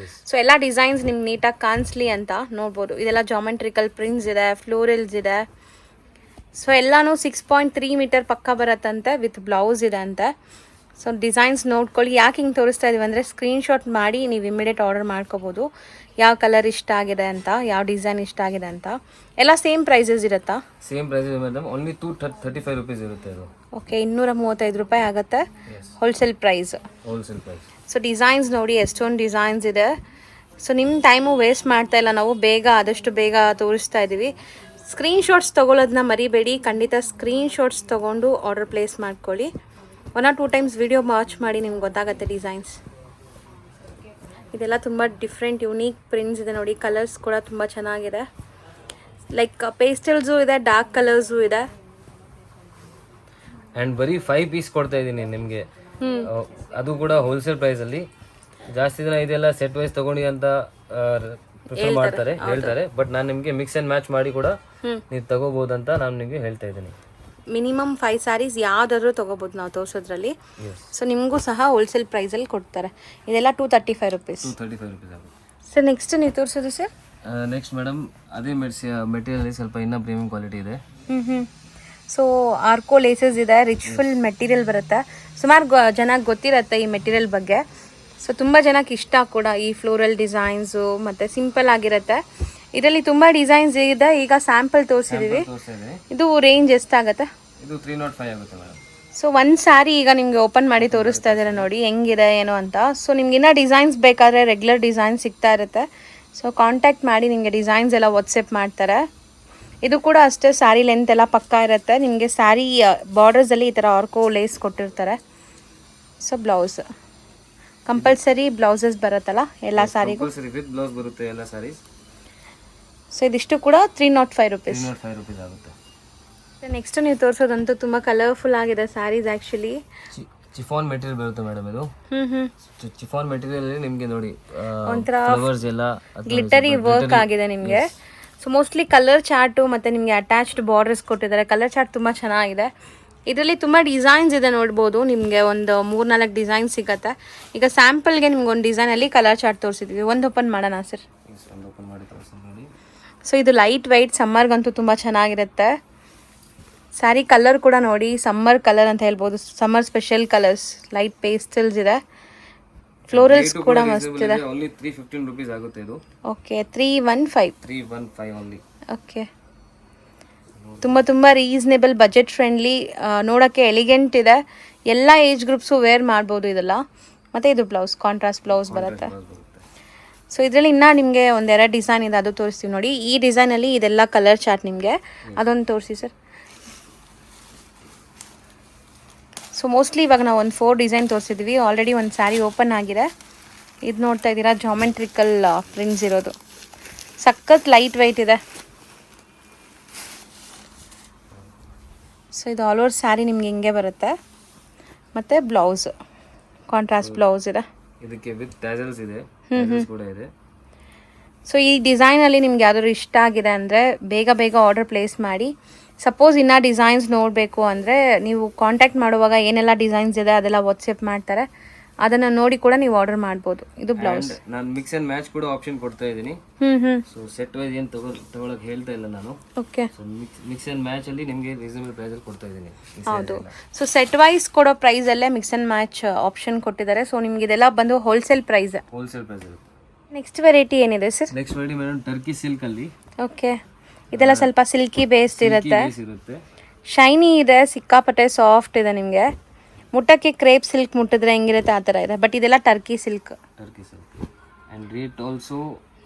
A: ಸೊ ಎಲ್ಲ ಡಿಸೈನ್ಸ್ ನಿಮ್ಗೆ ನೀಟಾಗಿ ಕಾಣಿಸ್ಲಿ ಅಂತ ನೋಡ್ಬೋದು. ಇದೆಲ್ಲ ಜಾಮೆಟ್ರಿಕಲ್ ಪ್ರಿಂಟ್ಸ್ ಇದೆ, ಫ್ಲೋರಲ್ಸ್ ಇದೆ. ಸೊ ಎಲ್ಲನೂ 6.3 ಮೀಟರ್ ಪಕ್ಕ ಬರುತ್ತಂತೆ, ವಿತ್ ಬ್ಲೌಸ್ ಇದೆ ಅಂತೆ. ಸೊ ಡಿಸೈನ್ಸ್ ನೋಡ್ಕೊಳ್ಳಿ. ಯಾಕೆ ಹಿಂಗೆ ತೋರಿಸ್ತಾ ಇದೀವಿ ಅಂದರೆ ಸ್ಕ್ರೀನ್ಶಾಟ್ ಮಾಡಿ ನೀವು ಇಮಿಡಿಯೇಟ್ ಆರ್ಡರ್ ಮಾಡ್ಕೋಬೋದು. ಯಾವ ಕಲರ್ ಇಷ್ಟ ಆಗಿದೆ ಅಂತ, ಯಾವ ಡಿಸೈನ್ ಇಷ್ಟ ಆಗಿದೆ ಅಂತ. ಎಲ್ಲ ಸೇಮ್ ಪ್ರೈಸಸ್ ಇರುತ್ತಾ?
B: ಸೇಮ್ ಪ್ರೈಸ್ ಇದೆ ಮೇಡಮ್, ಓನ್ಲಿ 235 rupees ಇರುತ್ತೆ ಅದು.
A: ಓಕೆ, 235 ರೂಪಾಯಿ ಆಗುತ್ತೆ wholesale price.
B: Wholesale price.
A: So designs ನೋಡಿ, ಎಷ್ಟೊಂದು ಡಿಸೈನ್ಸ್ ಇದೆ. ಸೊ ನಿಮ್ಮ ಟೈಮು ವೇಸ್ಟ್ ಮಾಡ್ತಾ ಇಲ್ಲ, ನಾವು ಆದಷ್ಟು ಬೇಗ ತೋರಿಸ್ತಾ ಇದ್ದೀವಿ. ಸ್ಕ್ರೀನ್ಶಾಟ್ಸ್ ತೊಗೊಳ್ಳೋದನ್ನ ಮರಿಬೇಡಿ. ಖಂಡಿತ ಸ್ಕ್ರೀನ್ಶಾಟ್ಸ್ ತೊಗೊಂಡು ಆರ್ಡರ್ ಪ್ಲೇಸ್ ಮಾಡ್ಕೊಳ್ಳಿ. 1 or 2 times ವಿಡಿಯೋ ವಾಚ್ ಮಾಡಿ ನಿಮ್ಗೆ ಗೊತ್ತಾಗುತ್ತೆ ಡಿಸೈನ್ಸ್. ಇದೆಲ್ಲ ತುಂಬ ಡಿಫ್ರೆಂಟ್ ಯುನೀಕ್ ಪ್ರಿಂಟ್ಸ್ ಇದೆ ನೋಡಿ. ಕಲರ್ಸ್ ಕೂಡ ತುಂಬ ಚೆನ್ನಾಗಿದೆ. ಲೈಕ್ ಪೇಸ್ಟಲ್ಸು ಇದೆ, ಡಾರ್ಕ್ ಕಲರ್ಸು ಇದೆ.
B: ಆ್ಯಂಡ್ ಬರೀ 5 ಪೀಸ್ ಕೊಡ್ತಾ ಇದ್ದೀನಿ ನಿಮಗೆ, ಅದು ಕೂಡ ಹೋಲ್ಸೇಲ್ ಪ್ರೈಸಲ್ಲಿ. ಜಾಸ್ತಿ ಜನ ಇದೆಲ್ಲ ಸೆಟ್ ವೈಸ್ ತೊಗೊಂಡು ಅಂತ ಪ್ರಿಫರ್ ಮಾಡ್ತಾರೆ, ಹೇಳ್ತಾರೆ. ಬಟ್ ನಾನು ನಿಮಗೆ ಮಿಕ್ಸ್ ಆ್ಯಂಡ್ ಮ್ಯಾಚ್ ಮಾಡಿ ಕೂಡ ನೀವು ತಗೋಬೋದು ಅಂತ ನಾನು ನಿಮಗೆ ಹೇಳ್ತಾ ಇದ್ದೀನಿ.
A: ಮಿನಿಮಮ್ 5 sarees ಯಾವುದಾದ್ರೂ ತೊಗೋಬೋದು ನಾವು ತೋರಿಸೋದ್ರಲ್ಲಿ. ಸೊ ನಿಮಗೂ ಸಹ ಹೋಲ್ಸೇಲ್ ಪ್ರೈಸಲ್ಲಿ ಕೊಡ್ತಾರೆ. ಇದೆಲ್ಲ 235 rupees.
B: 235 rupees ಆಗುತ್ತೆ.
A: ಸರ್ ನೆಕ್ಸ್ಟ್ ನೀವು ತೋರಿಸೋದು ಸರ್?
B: ನೆಕ್ಸ್ಟ್ ಮೇಡಮ್, ಅದೇ ಮೆಟೀರಿಯಲ್ ಸ್ವಲ್ಪ ಇನ್ನೂ ಪ್ರೀಮಿಯಂ ಕ್ವಾಲಿಟಿ ಇದೆ.
A: ಸೊ ಆರ್ಕೋ ಲೇಸಸ್ ಇದೆ, ರಿಚ್ ಫುಲ್ ಮೆಟೀರಿಯಲ್ ಬರುತ್ತೆ. ಸುಮಾರು ಜನಕ್ಕೆ ಗೊತ್ತಿರುತ್ತೆ ಈ ಮೆಟೀರಿಯಲ್ ಬಗ್ಗೆ. ಸೊ ತುಂಬ ಜನಕ್ಕೆ ಇಷ್ಟ ಕೂಡ ಈ ಫ್ಲೋರಲ್ ಡಿಸೈನ್ಸು, ಮತ್ತು ಸಿಂಪಲ್ ಆಗಿರುತ್ತೆ. ಇದರಲ್ಲಿ ತುಂಬ ಡಿಸೈನ್ಸ್ ಇದೆ. ಈಗ ಸ್ಯಾಂಪಲ್ ತೋರಿಸಿದ್ದೀವಿ. ಇದು ರೇಂಜ್ ಎಷ್ಟಾಗುತ್ತೆ?
B: ಇದು 305 ಆಗುತ್ತೆ ಮೇಡಮ್.
A: ಸೊ ಒಂದು ಸ್ಯಾರಿ ಈಗ ನಿಮಗೆ ಓಪನ್ ಮಾಡಿ ತೋರಿಸ್ತಾ ಇದ್ದಾರೆ ನೋಡಿ ಹೆಂಗಿದೆ ಏನು ಅಂತ. ಸೊ ನಿಮ್ಗೆ ಇನ್ನೂ ಡಿಸೈನ್ಸ್ ಬೇಕಾದರೆ ರೆಗ್ಯುಲರ್ ಡಿಸೈನ್ ಸಿಗ್ತಾ ಇರುತ್ತೆ. ಸೊ ಕಾಂಟ್ಯಾಕ್ಟ್ ಮಾಡಿ ನಿಮಗೆ ಡಿಸೈನ್ಸ್ ಎಲ್ಲ ವಾಟ್ಸಪ್ ಮಾಡ್ತಾರೆ. ಇದು ಕೂಡ ಅಷ್ಟೇ, ಸ್ಯಾರಿ ಲೆಂತ್ ಎಲ್ಲ ಪಕ್ಕಾ ಇರುತ್ತೆ. ನಿಮಗೆ ಸ್ಯಾರಿ ಬಾರ್ಡರ್ಸಲ್ಲಿ ಈ ಥರ ಆರ್ಕೋ ಲೇಸ್ ಕೊಟ್ಟಿರ್ತಾರೆ. ಸೊ ಬ್ಲೌಸ್ ಕಂಪಲ್ಸರಿ ಬ್ಲೌಸಸ್ ಬರುತ್ತಲ್ಲ ಎಲ್ಲ ಸ್ಯಾರಿಗೂ?
B: ಕಂಪಲ್ಸರಿ ವಿತ್ ಬ್ಲೌಸ್ ಬರುತ್ತೆ ಎಲ್ಲ ಸ್ಯಾರೀಸ್.
A: ಸೊ ಇದಿಷ್ಟು ಕೂಡ 305 rupees.
B: 305 rupees ಆಗುತ್ತೆ.
A: ನೆಕ್ಸ್ಟ್ ನೀವು ತೋರಿಸೋದಂತೂ ತುಂಬ ಕಲರ್ಫುಲ್ ಆಗಿದೆ ಸ್ಯಾರೀಸ್. ಆ್ಯಕ್ಚುಲಿ
B: ಚಿಫಾನ್ ಮೆಟೀರಿಯಲ್ ಬರುತ್ತೆ ಮೇಡಮ್ ಇದು. ಚಿಫಾನ್ ಮೆಟೀರಿಯಲ್ ನಿಮಗೆ ನೋಡಿ
A: ಒಂಥರ
B: ಫ್ಲವರ್ಸ್ ಎಲ್ಲ
A: ಗ್ಲಿಟರಿ ವರ್ಕ್ ಆಗಿದೆ ನಿಮಗೆ. ಸೊ ಮೋಸ್ಟ್ಲಿ ಕಲರ್ ಚಾರ್ಟು ಮತ್ತು ನಿಮಗೆ ಅಟ್ಯಾಚ್ಡ್ ಬಾರ್ಡರ್ಸ್ ಕೊಟ್ಟಿದ್ದಾರೆ. ಕಲರ್ ಚಾರ್ಟ್ ತುಂಬ ಚೆನ್ನಾಗಿದೆ. ಇದರಲ್ಲಿ ತುಂಬ ಡಿಸೈನ್ಸ್ ಇದೆ ನೋಡ್ಬೋದು. ನಿಮಗೆ ಒಂದು 3-4 ಡಿಸೈನ್ ಸಿಗುತ್ತೆ. ಈಗ ಸ್ಯಾಂಪಲ್ಗೆ ನಿಮ್ಗೆ ಒಂದು ಡಿಸೈನಲ್ಲಿ ಕಲರ್ ಚಾರ್ಟ್ ತೋರಿಸಿದ್ವಿ. ಒಂದು ಓಪನ್ ಮಾಡೋಣ ಸರ್. ಸೊ ಇದು ಲೈಟ್ ವೈಟ್, ಸಮ್ಮರ್ಗಂತೂ ತುಂಬ ಚೆನ್ನಾಗಿರುತ್ತೆ. ಸ್ಯಾರಿ ಕಲರ್ ಕೂಡ ನೋಡಿ, ಸಮ್ಮರ್ ಕಲರ್ ಅಂತ ಹೇಳ್ಬೋದು. Summer special colours, light pastels ಇದೆ. ಫ್ಲೋರಲ್ಸ್ ಕೂಡ ಮಸ್ತ್ ಇದೆ.
B: ಓನ್ಲಿ 315 rupees ಆಗುತ್ತೆ ಇದು.
A: Okay, 315
B: only.
A: ಓಕೆ, ತುಂಬ ರೀಸನೇಬಲ್, ಬಜೆಟ್ ಫ್ರೆಂಡ್ಲಿ, ನೋಡೋಕ್ಕೆ ಎಲಿಗೆಂಟ್ ಇದೆ. ಎಲ್ಲ ಏಜ್ ಗ್ರೂಪ್ಸು ವೇರ್ ಮಾಡ್ಬೋದು ಇದೆಲ್ಲ. ಮತ್ತು ಇದು ಬ್ಲೌಸ್, ಕಾಂಟ್ರಾಸ್ಟ್ ಬ್ಲೌಸ್ ಬರುತ್ತೆ. ಸೊ ಇದರಲ್ಲಿ ಇನ್ನೂ ನಿಮಗೆ 1-2 ಡಿಸೈನ್ ಇದೆ, ಅದು ತೋರಿಸ್ತೀವಿ ನೋಡಿ. ಈ ಡಿಸೈನಲ್ಲಿ ಇದೆಲ್ಲ ಕಲರ್ ಚಾರ್ಟ್ ನಿಮಗೆ, ಅದೊಂದು ತೋರಿಸಿ ಸರ್. ಸೊ ಮೋಸ್ಟ್ಲಿ ಇವಾಗ ನಾವು ಒಂದು 4 ಡಿಸೈನ್ ತೋರಿಸಿದ್ವಿ. ಆಲ್ರೆಡಿ ಒಂದು ಸ್ಯಾರಿ ಓಪನ್ ಆಗಿದೆ. ಇದು ನೋಡ್ತಾ ಇದ್ದೀರಾ, ಜಾಮೆಟ್ರಿಕಲ್ ಪ್ರಿಂಟ್ಸ್ ಇರೋದು. ಸಖತ್ ಲೈಟ್ ವೆಯ್ಟ್ ಇದೆ. ಸೊ ಇದು ಆಲ್ ಓವರ್ ಸ್ಯಾರಿ ನಿಮ್ಗೆ ಹಿಂಗೆ ಬರುತ್ತೆ, ಮತ್ತು ಬ್ಲೌಸ್ ಕಾಂಟ್ರಾಸ್ಟ್ ಬ್ಲೌಸ್ ಇದೆ.
B: ಇದಕ್ಕೆ ವಿತ್ ಟ್ಯಾಸಲ್ಸ್ ಇದೆ, ಟ್ಯಾಸಲ್ಸ್ ಕೂಡ ಇದೆ.
A: ಸೊ ಈ ಡಿಸೈನಲ್ಲಿ ನಿಮ್ಗೆ ಯಾವ್ದಾದ್ರು ಇಷ್ಟ ಆಗಿದೆ ಅಂದರೆ ಬೇಗ ಬೇಗ ಆರ್ಡರ್ ಪ್ಲೇಸ್ ಮಾಡಿ. ಸಪೋಸ್ ಇನ್ನೂ ಡಿಸೈನ್ಸ್ ನೋಡಬೇಕು ಅಂದರೆ ನೀವು ಕಾಂಟ್ಯಾಕ್ಟ್ ಮಾಡುವಾಗ ಏನೆಲ್ಲ ಡಿಸೈನ್ಸ್ ಇದೆ ಅದೆಲ್ಲ ವಾಟ್ಸಪ್ ಮಾಡ್ತಾರೆ, ಅದನ್ನು ನೋಡಿ ಕೂಡ ನೀವು ಆರ್ಡರ್ ಮಾಡ್ಬೋದು. ಇದು ಬ್ಲೌಸ್.
B: ನಾನು ಮಿಕ್ಸ್ ಆ್ಯಂಡ್ ಮ್ಯಾಚ್ ಕೂಡ ಆಪ್ಷನ್ ಕೊಡ್ತಾ ಇದ್ದೀನಿ. ಸೊ ಸೆಟ್ ವೈಸ್ ಏನು ತಗೊಳಕ್ಕೆ ಹೇಳ್ತಾ ಇಲ್ಲ ನಾನು.
A: ಓಕೆ.
B: ಸೊ ಮಿಕ್ಸ್ ಆ್ಯಂಡ್ ಮ್ಯಾಚಲ್ಲಿ ನಿಮಗೆ ರೀಸನಬಲ್ ಪ್ರೈಸಲ್ಲಿ ಕೊಡ್ತಾ ಇದ್ದೀನಿ.
A: ಹೌದು. ಸೊ ಸೆಟ್ ವೈಸ್ ಕೊಡೋ ಪ್ರೈಸಲ್ಲೇ ಮಿಕ್ಸ್ ಆ್ಯಂಡ್ ಮ್ಯಾಚ್ ಆಪ್ಷನ್ ಕೊಟ್ಟಿದ್ದಾರೆ. ಸೊ ನಿಮ್ಗೆ ಇದೆಲ್ಲ ಬಂದು ಹೋಲ್ಸೇಲ್ ಪ್ರೈಸ್.
B: ಹೋಲ್ಸೇಲ್ ಪ್ರೈಸ್ ಇರುತ್ತೆ.
A: ನೆಕ್ಸ್ಟ್ ವೆರೈಟಿ ಏನಿದೆ sir?
B: Next variety madam Turkey ಸಿಲ್ಕಲ್ಲಿ.
A: ಓಕೆ. ಇದೆಲ್ಲ ಸ್ವಲ್ಪ ಸಿಲ್ಕಿ ಬೇಸ್ಡ್ ಇರುತ್ತೆ,
B: ಇರುತ್ತೆ,
A: ಶೈನಿ ಇದೆ, ಸಿಕ್ಕಾಪಟ್ಟೆ ಸಾಫ್ಟ್ ಇದೆ. ನಿಮಗೆ ಮುಟ್ಟಕ್ಕೆ ಕ್ರೇಪ್ ಸಿಲ್ಕ್ ಮುಟ್ಟಿದ್ರೆ ಹೆಂಗಿರುತ್ತೆ ಆ ಥರ ಇದೆ. ಬಟ್ ಇದೆಲ್ಲ Turkey silk.
B: Turkey silk and rate also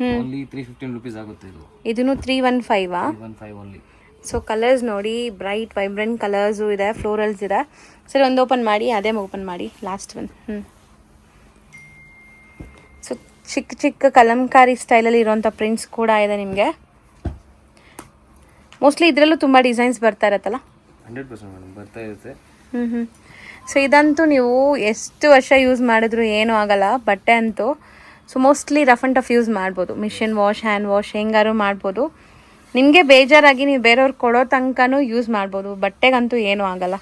B: only 315 rupees ಆಗುತ್ತೆ.
A: ಇದನ್ನು 315
B: 315 ಓನ್ಲಿ.
A: ಸೊ ಕಲರ್ಸ್ ನೋಡಿ, ಬ್ರೈಟ್ ವೈಬ್ರೆಂಟ್ ಕಲರ್ಸು ಇದೆ, ಫ್ಲೋರಲ್ಸ್ ಇದೆ. ಸರಿ, ಒಂದು ಓಪನ್ ಮಾಡಿ, ಅದೇ ಓಪನ್ ಮಾಡಿ, ಲಾಸ್ಟ್ ಒನ್. ಸೊ ಚಿಕ್ಕ ಚಿಕ್ಕ ಕಲಂಕಾರಿ ಸ್ಟೈಲಲ್ಲಿ ಇರೋಂಥ ಪ್ರಿಂಟ್ಸ್ ಕೂಡ ಇದೆ ನಿಮಗೆ. ಮೋಸ್ಟ್ಲಿ ಇದರಲ್ಲೂ ತುಂಬ ಡಿಸೈನ್ಸ್ ಬರ್ತಾ ಇರತ್ತಲ್ಲ?
B: 100% ಮೇಡಮ್ ಬರ್ತಾ ಇರುತ್ತೆ.
A: ಸೊ ಇದಂತೂ ನೀವು ಎಷ್ಟು ವರ್ಷ ಯೂಸ್ ಮಾಡಿದ್ರು ಏನೂ ಆಗಲ್ಲ, ಬಟ್ಟೆ ಅಂತೂ. So mostly rough and tough use ಮಾಡ್ಬೋದು, ಮಿಷಿನ್ ವಾಶ್, ಹ್ಯಾಂಡ್ ವಾಶ್ ಹೆಂಗಾರು ಮಾಡ್ಬೋದು. ನಿಮಗೆ ಬೇಜಾರಾಗಿ ನೀವು ಬೇರೆಯವ್ರಿಗೆ ಕೊಡೋ ತನಕನೂ ಯೂಸ್ ಮಾಡ್ಬೋದು. ಬಟ್ಟೆಗಂತೂ ಏನೂ ಆಗಲ್ಲ,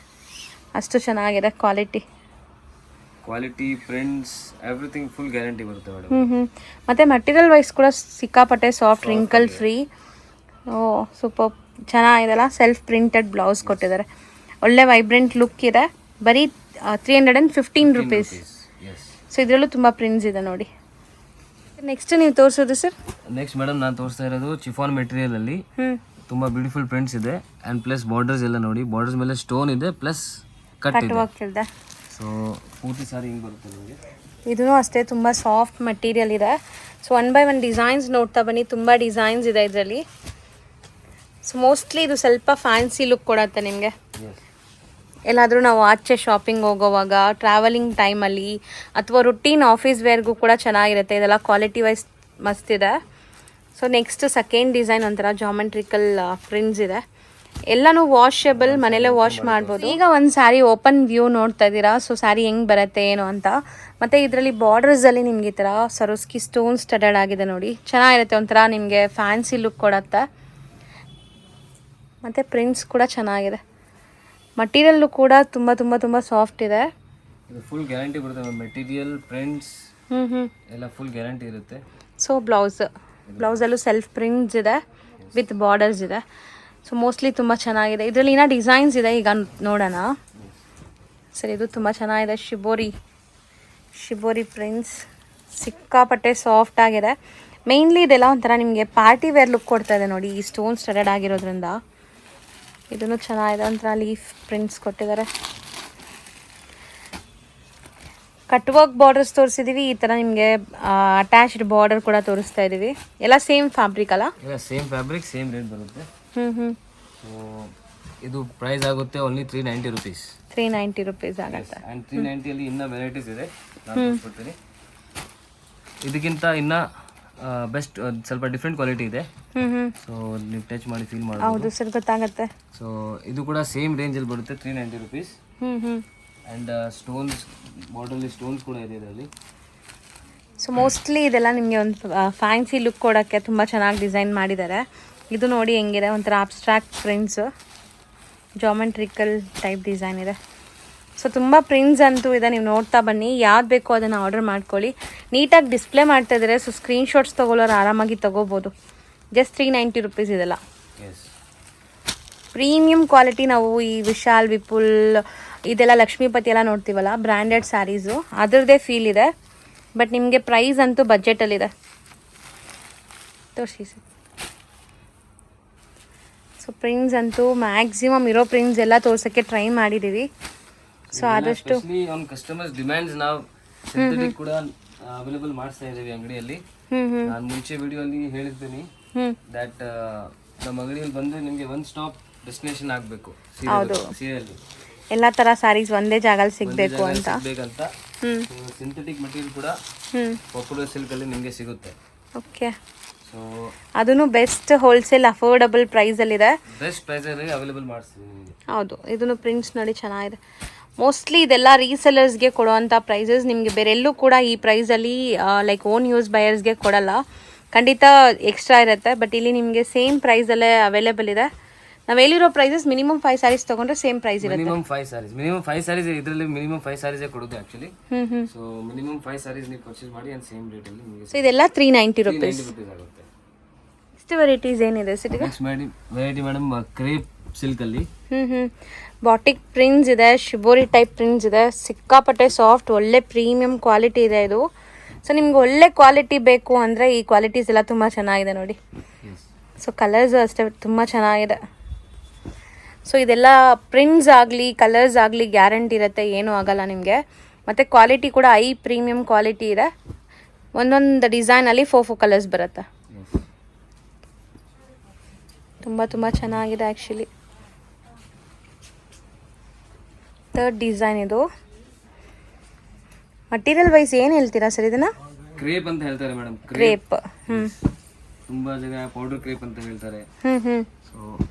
A: ಅಷ್ಟು ಚೆನ್ನಾಗಿದೆ quality.
B: Prints everything full guarantee ಬರುತ್ತೆ ಮೇಡಮ್.
A: ಮತ್ತು ಮಟೀರಿಯಲ್ ವೈಸ್ ಕೂಡ ಸಿಕ್ಕಾಪಟ್ಟೆ ಸಾಫ್ಟ್, ರಿಂಕಲ್ ಫ್ರೀ. ಓ ಸೂಪರ್, ಚೆನ್ನಾಗಿದೆಲ್ಲ. ಸೆಲ್ಫ್ ಪ್ರಿಂಟೆಡ್ ಬ್ಲೌಸ್ ಕೊಟ್ಟಿದ್ದಾರೆ, ಒಳ್ಳೆ ವೈಬ್ರೆಂಟ್ ಲುಕ್ ಇದೆ. ಬರೀ 315 rupees. ಸೊ ಇದರಲ್ಲೂ ತುಂಬ ಪ್ರಿಂಟ್ಸ್ ಇದೆ ನೋಡಿ. ನೆಕ್ಸ್ಟ್ ನೀವು ತೋರಿಸೋದು ಸರ್?
B: ನೆಕ್ಸ್ಟ್ ಮೇಡಮ್ ನಾನು ತೋರಿಸ್ತಾ ಇರೋದು ಚಿಫಾನ್ ಮೆಟೀರಿಯಲ್ ಅಲ್ಲಿ ತುಂಬಾ ಬ್ಯೂಟಿಫುಲ್ ಪ್ರಿಂಟ್ಸ್ ಇದೆ ಆ್ಯಂಡ್ ಪ್ಲಸ್ ಬಾರ್ಡರ್ಸ್ ಎಲ್ಲ ನೋಡಿ, ಬಾರ್ಡರ್ಸ್ ಮೇಲೆ ಸ್ಟೋನ್ ಇದೆ ಪ್ಲಸ್ ಕಟ್ ಇದೆ. ಸೊ ಪೂರ್ತಿ ಸಾರಿ ಹಿಂಗೆ ಬರುತ್ತೆ ನಿಮಗೆ.
A: ಇದೂ ಅಷ್ಟೇ ತುಂಬ ಸಾಫ್ಟ್ ಮಟೀರಿಯಲ್ ಇದೆ. ಸೊ 1 by 1 ಡಿಸೈನ್ಸ್ ನೋಡ್ತಾ ಬನ್ನಿ, ತುಂಬ ಡಿಸೈನ್ಸ್ ಇದೆ ಇದರಲ್ಲಿ. ಸೊ ಮೋಸ್ಟ್ಲಿ ಇದು ಸ್ವಲ್ಪ ಫ್ಯಾನ್ಸಿ ಲುಕ್ ಕೊಡುತ್ತೆ ನಿಮಗೆ. ಎಲ್ಲಾದರೂ ನಾವು ಆಚೆ ಶಾಪಿಂಗ್ ಹೋಗೋವಾಗ, ಟ್ರಾವೆಲಿಂಗ್ ಟೈಮಲ್ಲಿ, ಅಥವಾ ರುಟೀನ್ ಆಫೀಸ್ ವೇರ್ಗೂ ಕೂಡ ಚೆನ್ನಾಗಿರುತ್ತೆ. ಇದೆಲ್ಲ ಕ್ವಾಲಿಟಿ ವೈಸ್ ಮಸ್ತ್ ಇದೆ. ಸೊ ನೆಕ್ಸ್ಟ್ ಸೆಕೆಂಡ್ ಡಿಸೈನ್ ಒಂಥರ ಜಾಮೆಟ್ರಿಕಲ್ ಪ್ರಿಂಟ್ಸ್ ಇದೆ. ಎಲ್ಲನೂ ವಾಷಬಲ್, ಮನೇಲೇ ವಾಶ್ ಮಾಡ್ಬೋದು. ಈಗ ಒಂದು ಸ್ಯಾರಿ ಓಪನ್ ವ್ಯೂ ನೋಡ್ತಾ ಇದ್ದೀರಾ. ಸೊ ಸ್ಯಾರಿ ಹೆಂಗೆ ಬರುತ್ತೆ ಏನು ಅಂತ. ಮತ್ತು ಇದರಲ್ಲಿ ಬಾರ್ಡರ್ಸಲ್ಲಿ ನಿಮ್ಗೆ ಈ ಥರ ಸರೋಸ್ಕಿ ಸ್ಟೋನ್ ಸ್ಟಡೆಡ್ ಆಗಿದೆ ನೋಡಿ, ಚೆನ್ನಾಗಿರುತ್ತೆ. ಒಂಥರ ನಿಮಗೆ ಫ್ಯಾನ್ಸಿ ಲುಕ್ ಕೊಡುತ್ತೆ. ಮತ್ತು ಪ್ರಿಂಟ್ಸ್ ಕೂಡ ಚೆನ್ನಾಗಿದೆ. ಮಟೀರಿಯಲ್ಲು ಕೂಡ ತುಂಬ ತುಂಬ ತುಂಬ ಸಾಫ್ಟ್ ಇದೆ.
B: ಇದು ಫುಲ್ ಗ್ಯಾರಂಟಿ ಬರುತ್ತೆ ಮೆಟೀರಿಯಲ್, ಪ್ರಿಂಟ್ಸ್ ಎಲ್ಲ ಫುಲ್ ಗ್ಯಾರಂಟಿ ಇರುತ್ತೆ.
A: ಸೊ ಬ್ಲೌಸಲ್ಲೂ ಸೆಲ್ಫ್ ಪ್ರಿಂಟ್ಸ್ ಇದೆ ವಿತ್ ಬಾರ್ಡರ್ಸ್ ಇದೆ. ಸೊ ಮೋಸ್ಟ್ಲಿ ತುಂಬ ಚೆನ್ನಾಗಿದೆ. ಇದರಲ್ಲಿ ಇನ್ನೂ ಡಿಸೈನ್ಸ್ ಇದೆ, ಈಗ ನೋಡೋಣ. ಸರಿ, ಇದು ತುಂಬ ಚೆನ್ನಾಗಿದೆ. ಶಿಬೋರಿ ಪ್ರಿಂಟ್ಸ್ ಸಿಕ್ಕಾಪಟ್ಟೆ ಸಾಫ್ಟ್ ಆಗಿದೆ. ಮೇಯ್ನ್ಲಿ ಇದೆಲ್ಲ ಒಂಥರ ನಿಮಗೆ ಪಾರ್ಟಿ ವೇರ್ ಲುಕ್ ಕೊಡ್ತಾ ಇದೆ ನೋಡಿ, ಈ ಸ್ಟೋನ್ ಸ್ಟಡೆಡ್ ಆಗಿರೋದ್ರಿಂದ. ಇದನ್ನು ಚೆನ್ನಾಗಿದೆ, ಒಂಥರ ಲೀಫ್ ಪ್ರಿಂಟ್ಸ್ ಕೊಟ್ಟಿದ್ದಾರೆ. ಕಟ್ ವರ್ಕ್ ಬಾರ್ಡರ್ಸ್ ತೋರಿಸಿದ್ದೀವಿ. ಈ ಥರ ನಿಮಗೆ ಅಟ್ಯಾಚ್ಡ್ ಬಾರ್ಡರ್ ಕೂಡ ತೋರಿಸ್ತಾ ಇದ್ದೀವಿ. ಎಲ್ಲ ಸೇಮ್ ಫ್ಯಾಬ್ರಿಕ್ ಅಲ್ಲ?
B: ಸೇಮ್ ಫ್ಯಾಬ್ರಿಕ್, ಸೇಮ್ ರೇಟ್ ಬರುತ್ತೆ. ಸೊ ಇದು ಪ್ರೈಸ್ ಆಗುತ್ತೆ ಓನ್ಲಿ 390 rupees.
A: 390 rupees ಆಗುತ್ತೆ.
B: ಆ್ಯಂಡ್ 390 ಅಲ್ಲಿ ಇನ್ನೂ ವೆರೈಟೀಸ್ ಇದೆ, ನಾನು ತೋರಿಸ್ಕೊಡ್ತೀನಿ. ಇದಕ್ಕಿಂತ ಇನ್ನೂ ಬೆಸ್ಟ್ ಸ್ವಲ್ಪ ಡಿಫ್ರೆಂಟ್ ಕ್ವಾಲಿಟಿ ಇದೆ. ಸೊ ನೀವು ಟಚ್ ಮಾಡಿ ಫೀಲ್ ಮಾಡಿ.
A: ಹೌದು ಸರ್, ಗೊತ್ತಾಗುತ್ತೆ.
B: ಸೊ ಇದು ಕೂಡ ಸೇಮ್ ರೇಂಜಲ್ಲಿ ಬರುತ್ತೆ, 390 rupees. ಆ್ಯಂಡ್ ಸ್ಟೋನ್ಸ್, ಬಾರ್ಡರ್ಲಿ ಸ್ಟೋನ್ಸ್ ಕೂಡ ಇದೆ ಇದರಲ್ಲಿ.
A: ಸೊ ಮೋಸ್ಟ್ಲಿ ಇದೆಲ್ಲ ನಿಮಗೆ ಒಂದು ಫ್ಯಾನ್ಸಿ ಲುಕ್ ಕೊಡೋಕ್ಕೆ ತುಂಬ ಚೆನ್ನಾಗಿ ಡಿಸೈನ್ ಮಾಡಿದ್ದಾರೆ. ಇದು ನೋಡಿ ಹೆಂಗಿದೆ, ಒಂಥರ abstract prints, geometrical type design ಇದೆ. ಸೊ ತುಂಬ ಪ್ರಿಂಟ್ಸ್ ಅಂತೂ ಇದೆ, ನೀವು ನೋಡ್ತಾ ಬನ್ನಿ. ಯಾವ್ದು ಬೇಕೋ ಅದನ್ನು ಆರ್ಡರ್ ಮಾಡ್ಕೊಳ್ಳಿ. ನೀಟಾಗಿ ಡಿಸ್ಪ್ಲೇ ಮಾಡ್ತಾ ಇದ್ದಾರೆ. ಸೊ ಸ್ಕ್ರೀನ್ಶಾಟ್ಸ್ ತೊಗೊಳ್ಳೋರು ಆರಾಮಾಗಿ ತೊಗೋಬೋದು. ಜಸ್ಟ್ 390 rupees ಇದೆಲ್ಲ. Premium quality. ನಾವು ಈ ವಿಶಾಲ್, ವಿಪುಲ್, ಇದೆಲ್ಲ ಲಕ್ಷ್ಮೀಪತಿ ಎಲ್ಲ ನೋಡ್ತೀವಲ್ಲ, ಬ್ರ್ಯಾಂಡೆಡ್ ಸ್ಯಾರೀಸು, ಅದರದ್ದೇ ಫೀಲ್ ಇದೆ. ಬಟ್ ನಿಮಗೆ ಪ್ರೈಸ್ ಅಂತೂ ಬಜೆಟಲ್ಲಿದೆ. ತೋರಿಸಿ ಸರ್. ಸೊ ಪ್ರಿಂಟ್ಸ್ ಅಂತೂ ಮ್ಯಾಕ್ಸಿಮಮ್ ಇರೋ ಪ್ರಿಂಟ್ಸ್ ಎಲ್ಲ ತೋರ್ಸೋಕ್ಕೆ ಟ್ರೈ ಮಾಡಿದ್ದೀವಿ. ಸೊ ಆದಷ್ಟು
B: ಆನ್ ಕಸ್ಟಮರ್ಸ್ ಡಿಮ್ಯಾಂಡ್ಸ್ ನಾವು ಸಿಂಥೆಟಿಕ್ ಕೂಡ ಅವೈಲೇಬಲ್ ಮಾಡಿಸ್ತಾ ಇದ್ದೀವಿ ಅಂಗಡಿಯಲ್ಲಿ. ನಾನು ಮುಂಚೆ ವಿಡಿಯೋ ಅಲ್ಲಿ ಹೇಳಿದ್ದೀನಿ ದಟ್ ನಮ್ಮ ಅಂಗಡಿಯಲ್ಲಿ ಬಂದ್ರೆ ನಿಮಗೆ ಒನ್ ಸ್ಟಾಪ್ ಡೆಸ್ಟಿನೇಷನ್ ಆಗಬೇಕು. ಸೀರೆಯಲ್ಲಿ
A: ಎಲ್ಲ ಥರ ಸ್ಯಾರೀಸ್ ಒಂದೇ ಜಾಗದಲ್ಲಿ ಸಿಗಬೇಕು ಅಂತ
B: ಸಿಂಥೆಟಿಕ್ ಮೆಟೀರಿಯಲ್ ಕೂಡ ಪಾಪ್ಯುಲರ್ ಸಿಲ್ಕ್ ಅಲ್ಲಿ ನಿಮಗೆ ಸಿಗುತ್ತೆ.
A: ಓಕೆ.
B: ಸೊ
A: ಅದೂ ಬೆಸ್ಟ್ ಹೋಲ್ಸೇಲ್ ಅಫೋರ್ಡಬಲ್ ಪ್ರೈಸಲ್ಲಿದೆ.
B: ಬೆಸ್ಟ್ ಪ್ರೈಸಲ್ಲಿ ಅವೈಲೇಬಲ್ ಮಾಡಿಸ್ತೀವಿ ನಿಮಗೆ.
A: ಹೌದು, ಇದನ್ನು ಪ್ರಿಂಟ್ಸ್ ನೋಡಿ ಚೆನ್ನಾಗಿದೆ. ಮೋಸ್ಟ್ಲಿ ಇದೆಲ್ಲ ರೀಸೆಲರ್ಸ್ಗೆ ಕೊಡೋವಂಥ ಪ್ರೈಸಸ್. ನಿಮಗೆ ಬೇರೆಲ್ಲೂ ಕೂಡ ಈ ಪ್ರೈಸಲ್ಲಿ ಲೈಕ್ ಓನ್ ಯೂಸ್ ಬಯರ್ಸ್ಗೆ ಕೊಡಲ್ಲ, ಖಂಡಿತ ಎಕ್ಸ್ಟ್ರಾ ಇರುತ್ತೆ. ಬಟ್ ಇಲ್ಲಿ ನಿಮಗೆ ಸೇಮ್ ಪ್ರೈಸಲ್ಲೇ ಅವೈಲೇಬಲ್ ಇದೆ. ನಾವು ಹೇಳಿರೋ ಪ್ರೈಸಸ್ ಮಿನಿಮಮ್ 5 ಸ್ಯಾರೀಸ್ ತೊಗೊಂಡ್ರೆ ಸೇಮ್ ಪ್ರೈಸ್ ಇರುತ್ತೆ.
B: ಮಿನಿಮಮ್ 5 ಸ್ಯಾರೀಸ್ ಇದರಲ್ಲಿ ಮಿನಿಮಮ್ 5 ಸ್ಯಾರೀಸೇ ಕೊಡೋದು ಆ್ಯಕ್ಚುಲಿ. ಸೊ ಮಿನಿಮಮ್ 5 ಸ್ಯಾರೀಸ್ ನೀವು ಪರ್ಚೇಸ್ ಮಾಡಿ ಆ್ಯಂಡ್ ಸೇಮ್ ರೇಟಲ್ಲಿ ನಿಮಗೆ.
A: ಸೊ ಇದೆಲ್ಲ 390 rupees
B: ಆಗುತ್ತೆ.
A: ಇಷ್ಟು ವೆರೈಟೀಸ್ ಏನಿದೆ ಸರ್ ಈಗ?
B: ವೆರೈಟಿ ಮೇಡಮ್ ಕ್ರೇಪ್ ಸಿಲ್ಕಲ್ಲಿ
A: ಬಾಟಿಕ್ ಪ್ರಿಂಟ್ಸ್ ಇದೆ, ಶಿಬೋರಿ ಟೈಪ್ ಪ್ರಿಂಟ್ಸ್ ಇದೆ, ಸಿಕ್ಕಾಪಟ್ಟೆ ಸಾಫ್ಟ್, ಒಳ್ಳೆ ಪ್ರೀಮಿಯಂ ಕ್ವಾಲಿಟಿ ಇದೆ ಇದು. ಸೊ ನಿಮ್ಗೆ ಒಳ್ಳೆ ಕ್ವಾಲಿಟಿ ಬೇಕು ಅಂದರೆ ಈ ಕ್ವಾಲಿಟೀಸ್ ಎಲ್ಲ ತುಂಬ ಚೆನ್ನಾಗಿದೆ ನೋಡಿ. ಸೊ ಕಲರ್ಸ್ ಅಷ್ಟೇ ತುಂಬ ಚೆನ್ನಾಗಿದೆ. ಸೊ ಇದೆಲ್ಲ ಪ್ರಿಂಟ್ಸ್ ಆಗಲಿ ಕಲರ್ಸ್ ಆಗಲಿ ಗ್ಯಾರಂಟಿ ಇರುತ್ತೆ, ಏನೂ ಆಗಲ್ಲ ನಿಮಗೆ. ಮತ್ತು ಕ್ವಾಲಿಟಿ ಕೂಡ ಪ್ರೀಮಿಯಂ ಕ್ವಾಲಿಟಿ ಇದೆ. ಒಂದೊಂದು ಡಿಸೈನಲ್ಲಿ 4 ಕಲರ್ಸ್ ಬರುತ್ತೆ. ತುಂಬ ತುಂಬ ಚೆನ್ನಾಗಿದೆ ಆ್ಯಕ್ಚುಲಿ. ಥರ್ಡ್ ಡಿಸೈನ್ ಇದು. ಮಟೀರಿಯಲ್ ವೈಸ್ ಏನು ಹೇಳ್ತೀರಾ ಸರ್ ಇದನ್ನ?
B: ಕ್ರೇಪ್ ಅಂತ ಹೇಳ್ತಾರೆ ಮೇಡಮ್.
A: ಕ್ರೇಪ್.
B: ತುಂಬಾ ಜನ ಪೌಡರ್ ಕ್ರೇಪ್ ಅಂತ ಹೇಳ್ತಾರೆ. ಸೊ